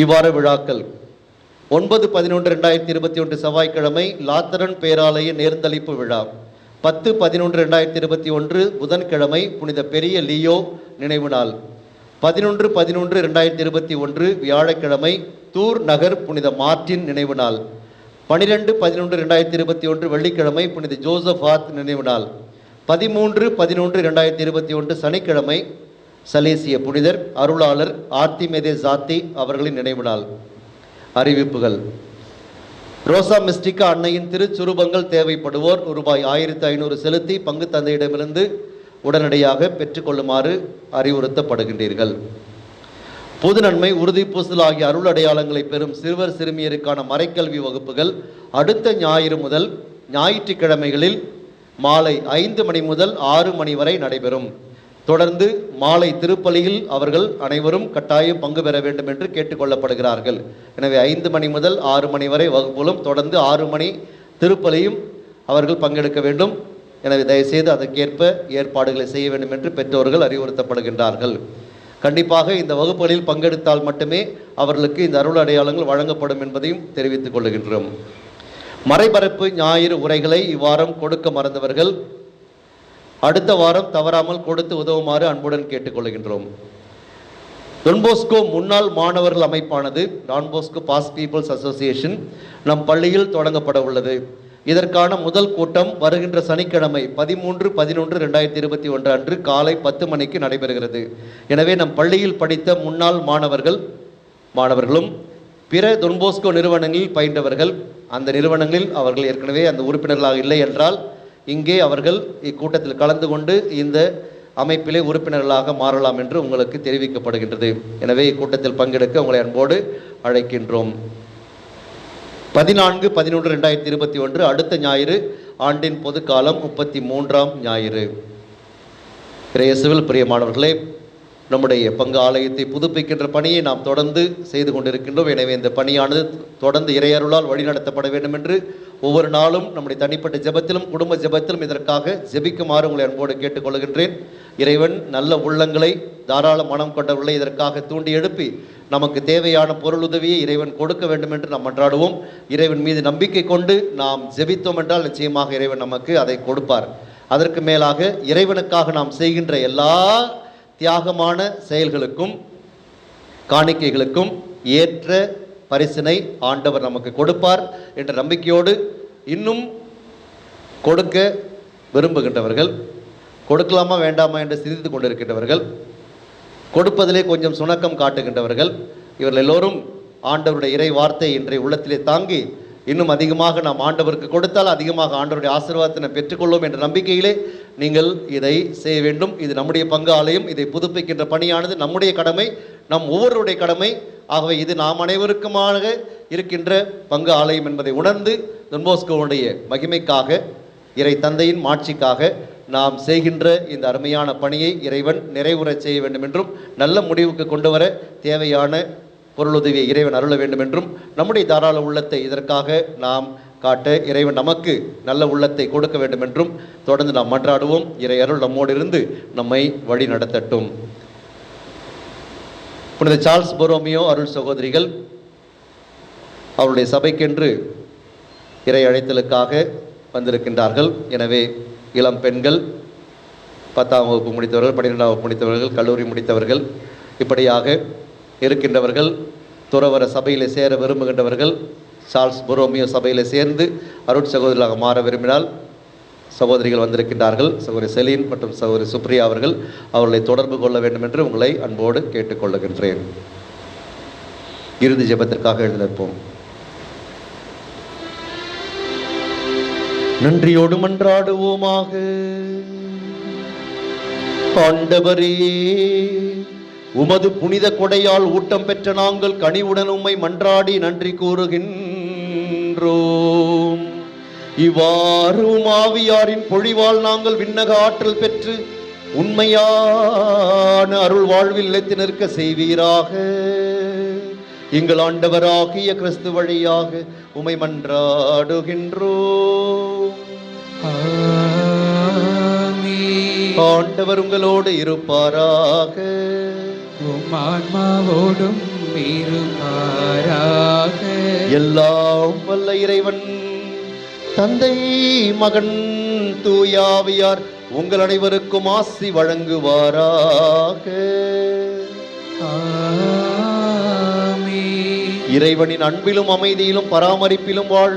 Speaker 3: இவ்வாறு விழாக்கள்: 9/11/2021 செவ்வாய்க்கிழமை லாத்தரன் பேராலய நேர்ந்தளிப்பு விழா. 10/11/2021 புதன்கிழமை புனித பெரிய லியோ நினைவு நாள். 11/11/2021 வியாழக்கிழமை தூர் நகர் புனித மார்ட்டின் நினைவு நாள். 12/11/2021 வெள்ளிக்கிழமை புனித ஜோசப் ஹாத் நினைவு நாள். 13/11/2021 சனிக்கிழமை சலேசிய புனிதர் அருளாளர் ஆர்த்திமேதே ஜாத்தி அவர்களின் நினைவு நாள். அறிவிப்புகள். ரோசா மிஸ்டிகா அன்னையின் திருச்சுரூபங்கள் தேவைப்படுவோர் ரூபாய் 1500 செலுத்தி பங்கு தந்தையிடமிருந்து உடனடியாக பெற்றுக்கொள்ளுமாறு அறிவுறுத்தப்படுகின்றீர்கள். பொது நன்மை, உறுதி பூசல் ஆகிய அருள் அடையாளங்களை பெறும் சிறுவர் சிறுமியருக்கான மறைக்கல்வி வகுப்புகள் அடுத்த ஞாயிறு முதல் ஞாயிற்றுக்கிழமைகளில் மாலை 5 மணி முதல் 6 மணி வரை நடைபெறும். தொடர்ந்து மாலை திருப்பலியில் அவர்கள் அனைவரும் கட்டாயம் பங்கு பெற வேண்டும் என்று கேட்டுக்கொள்ளப்படுகிறார்கள். எனவே 5 மணி முதல் 6 மணி வரை வகுப்புகளும் தொடர்ந்து 6 மணி திருப்பலியும் அவர்கள் பங்கெடுக்க வேண்டும். எனவே தயவுசெய்து அதற்கேற்ப ஏற்பாடுகளை செய்ய வேண்டும் என்று பெற்றோர்கள் அறிவுறுத்தப்படுகின்றார்கள். கண்டிப்பாக இந்த வகுப்புகளில் பங்கெடுத்தால் மட்டுமே அவர்களுக்கு இந்த அருள் அடையாளங்கள் வழங்கப்படும் என்பதையும் தெரிவித்துக் கொள்கின்றோம். மறைபரப்பு ஞாயிறு உரைகளை இவ்வாரம் கொடுக்க மறந்தவர்கள் அடுத்த வாரம் தவறாமல் கொடுத்து உதவுமாறு அன்புடன் கேட்டுக்கொள்கின்றோம். டொன்போஸ்கோ முன்னாள் மாணவர்கள் அமைப்பானது Don Bosco past peoples association நம் பள்ளியில் தொடங்கப்பட உள்ளது. இதற்கான முதல் கூட்டம் வருகின்ற சனிக்கிழமை 13/11/2021 அன்று காலை 10 மணிக்கு நடைபெறுகிறது. எனவே நம் பள்ளியில் படித்த முன்னாள் மாணவர்களும் பிற டொன்போஸ்கோ நிறுவனங்களில் பயின்றவர்கள், அந்த நிறுவனங்களில் அவர்கள் ஏற்கனவே அந்த உறுப்பினர்களாக இல்லை என்றால் இங்கே அவர்கள் இக்கூட்டத்தில் கலந்து கொண்டு இந்த அமைப்பிலே உறுப்பினர்களாக மாறலாம் என்று உங்களுக்கு தெரிவிக்கப்படுகின்றது. எனவே இக்கூட்டத்தில் பங்கெடுக்க உங்களை அன்போடு அழைக்கின்றோம். 14/11/2021 அடுத்த ஞாயிறு, ஆண்டின் பொதுக்காலம் 33ஆம் ஞாயிறு. இயேசுவில் பிரியமானவர்களே, நம்முடைய பங்கு ஆலயத்தை புதுப்பிக்கின்ற பணியை நாம் தொடர்ந்து செய்து கொண்டிருக்கின்றோம். எனவே இந்த பணியானது தொடர்ந்து இறையருளால் வழிநடத்தப்பட வேண்டும் என்று ஒவ்வொரு நாளும் நம்முடைய தனிப்பட்ட ஜெபத்திலும் குடும்ப ஜெபத்திலும் இதற்காக ஜெபிக்குமாறு உங்களை அன்போடு கேட்டுக்கொள்கின்றேன். இறைவன் நல்ல உள்ளங்களை, தாராள மனம் கொண்டவர்களை இதற்காக தூண்டி எழுப்பி நமக்கு தேவையான பொருளுதவியை இறைவன் கொடுக்க வேண்டும் என்று நாம் மன்றாடுவோம். இறைவன் மீது நம்பிக்கை கொண்டு நாம் ஜெபித்தோம் என்றால் நிச்சயமாக இறைவன் நமக்கு அதை கொடுப்பார். அதற்கு மேலாக இறைவனுக்காக நாம் செய்கின்ற எல்லா தியாகமான செயல்களுக்கும் காணிக்கைகளுக்கும் ஏற்ற பரிசினை ஆண்டவர் நமக்கு கொடுப்பார் என்ற நம்பிக்கையோடு இன்னும் கொடுக்க விரும்புகின்றவர்கள், கொடுக்கலாமா வேண்டாமா என்று சிந்தித்து கொண்டிருக்கின்றவர்கள், கொடுப்பதிலே கொஞ்சம் சுணக்கம் காட்டுகின்றவர்கள், இவர்கள் எல்லோரும் ஆண்டவருடைய இறை வார்த்தை இன்றைய உள்ளத்திலே தாங்கி இன்னும் அதிகமாக நாம் ஆண்டவருக்கு கொடுத்தால் அதிகமாக ஆண்டவருடைய ஆசீர்வாதத்தை பெற்றுக்கொள்வோம் என்ற நம்பிக்கையிலே நீங்கள் இதை செய்ய வேண்டும். இது நம்முடைய பங்கு ஆலயம். இதை புதுப்பிக்கின்ற பணியானது நம்முடைய கடமை, நம் ஒவ்வொருடைய கடமை. ஆகவே இது நாம் அனைவருக்குமாக இருக்கின்ற பங்கு ஆலயம் என்பதை உணர்ந்து டொன் போஸ்கோவுடைய மகிமைக்காக, இறை தந்தையின் மாட்சிக்காக நாம் செய்கின்ற இந்த அருமையான பணியை இறைவன் நிறைவுறச் செய்ய வேண்டும் என்றும், நல்ல முடிவுக்கு கொண்டு வர தேவையான பொருளுதவியை இறைவன் அருள வேண்டும் என்றும், நம்முடைய தாராள உள்ளத்தை இதற்காக நாம் காட்ட இறைவன் நமக்கு நல்ல உள்ளத்தை கொடுக்க வேண்டும் என்றும் தொடர்ந்து நாம் மன்றாடுவோம். இறை அருள் நம்மோடு இருந்து நம்மை வழி நடத்தட்டும். புனித சார்ல்ஸ் பொரோமியோ அருள் சகோதரிகள் அவருடைய சபைக்கென்று இறை அழைத்தலுக்காக வந்திருக்கின்றார்கள். எனவே இளம் பெண்கள், 10ஆம் வகுப்பு முடித்தவர்கள், 12ஆம் வகுப்பு முடித்தவர்கள், கல்லூரி முடித்தவர்கள், இப்படியாக இருக்கின்றவர்கள், துறவர சபையில் சேர விரும்புகின்றவர்கள், சார்ல்ஸ் பொரோமியோ சபையில் சேர்ந்து அருட் சகோதரிகளாக மாற விரும்பினால் சகோதரிகள் வந்திருக்கின்றார்கள். சகோதரி செலீன் மற்றும் சகோதரி சுப்ரியா அவர்களை தொடர்பு கொள்ள வேண்டும் என்று உங்களை அன்போடு கேட்டுக்கொள்ளுகின்றேன். இறுதி ஜெபத்திற்காக எழுந்திருப்போம். நன்றியோடு மன்றாடுவோமாக. ஆண்டவரே, உமது புனித கொடையால் ஊட்டம் பெற்ற நாங்கள் கனிவுடன் உம்மை மன்றாடி நன்றி கூறுகின்றோம். இவ்வாறு ஆவியாரின் பொழிவால் நாங்கள் விண்ணக ஆற்றல் பெற்று உண்மையான அருள் வாழ்வில் நிலைத்து நிற்க செய்வீராக. எங்கள் ஆண்டவராகிய கிறிஸ்து வழியாக உம்மை மன்றாடுகின்றோம். ஆண்டவர் உங்களோடு இருப்பாராக.
Speaker 2: உம் ஆன்மாவோடும் இருப்பாராக.
Speaker 3: எல்லாம் வல்ல இறைவன் தந்தை, மகன், தூயாவியார் உங்கள் அனைவருக்கும் ஆசி வழங்குவாராக. இறைவனின் அன்பிலும் அமைதியிலும் பராமரிப்பிலும் வாழ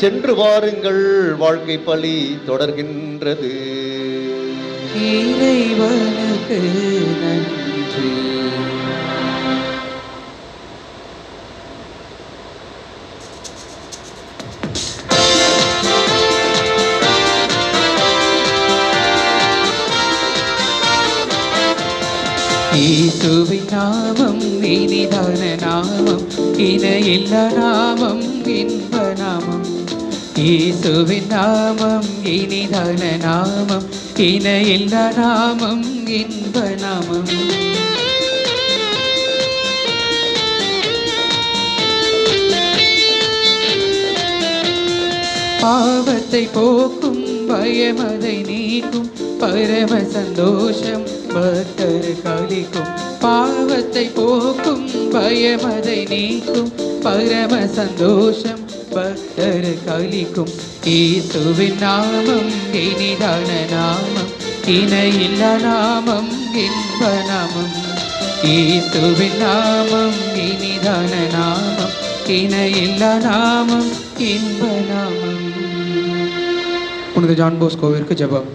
Speaker 3: சென்று வாருங்கள். வாழ்க்கை பலி தொடர்கின்றது.
Speaker 2: இறைவனுக்கு நன்றி. இயேசுவின் நாமம் இனிதான நாமம், இணையில்லா நாமம், இன்ப நாமம். இயேசுவின் நாமம் இனிதான நாமம், இணையில்லா நாமம், இன்ப நாமம். பாவத்தை போக்கும், பயமதை நீக்கும், பரம சந்தோஷம் பக்தர் கலிக்கும். பாவத்தை போக்கும், பயமதை நீக்கும், பரம சந்தோஷம் பக்தர் கலிக்கும். இயேசுவின் நாமம் இனிதான நாமம், இணையில்லா நாமம், இன்ப நாமம். இயேசுவின் நாமம் இனிதான நாமம், இணையில்லா நாமம், இன்ப நாமம். புனித ஜான் போஸ்கோவிற்கு ஜெபம்.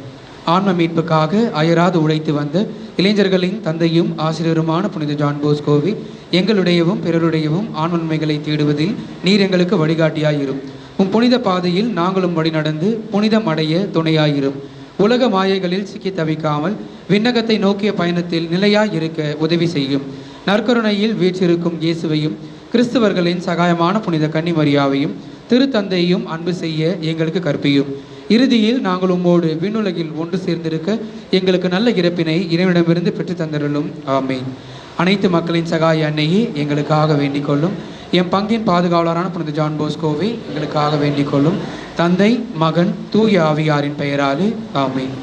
Speaker 2: ஆன்ம மீட்புக்காக அயராது உழைத்து வந்த இளைஞர்களின் தந்தையும் ஆசிரியருமான புனித ஜான் போஸ்கோவி, எங்களுடையவும் பிறருடையவும் ஆன்மன்மைகளை தேடுவதில் நீர் எங்களுக்கு வழிகாட்டியாயிரும். உம் புனித பாதையில் நாங்களும் வழி நடந்து புனிதம் அடைய துணையாயிரும். உலக மாயைகளில் சிக்கி தவிக்காமல் விண்ணகத்தை நோக்கிய பயணத்தில் நிலையாய் இருக்க உதவி செய்யும். நற்கருணையில் வீற்றிருக்கும் இயேசுவையும் கிறிஸ்தவர்களின் சகாயமான புனித கன்னிமரியாவையும் திருத்தந்தையும் அன்பு செய்ய எங்களுக்கு கற்பியும். இறுதியில் நாங்கள் உம்மோடு விண்ணுலகில் ஒன்று சேர்ந்திருக்க எங்களுக்கு நல்ல இறப்பினை இறைவனிடமிருந்து பெற்று தந்தருளும். ஆமீன். அனைத்து மக்களின் சகாய அன்னையே எங்களுக்காக வேண்டிக் கொள்ளும். என் பங்கின் பாதுகாவலரான புனித ஜான் போஸ்கோவை எங்களுக்காக வேண்டிக் கொள்ளும். தந்தை, மகன், தூய ஆவியாரின் பெயராலே ஆமென்.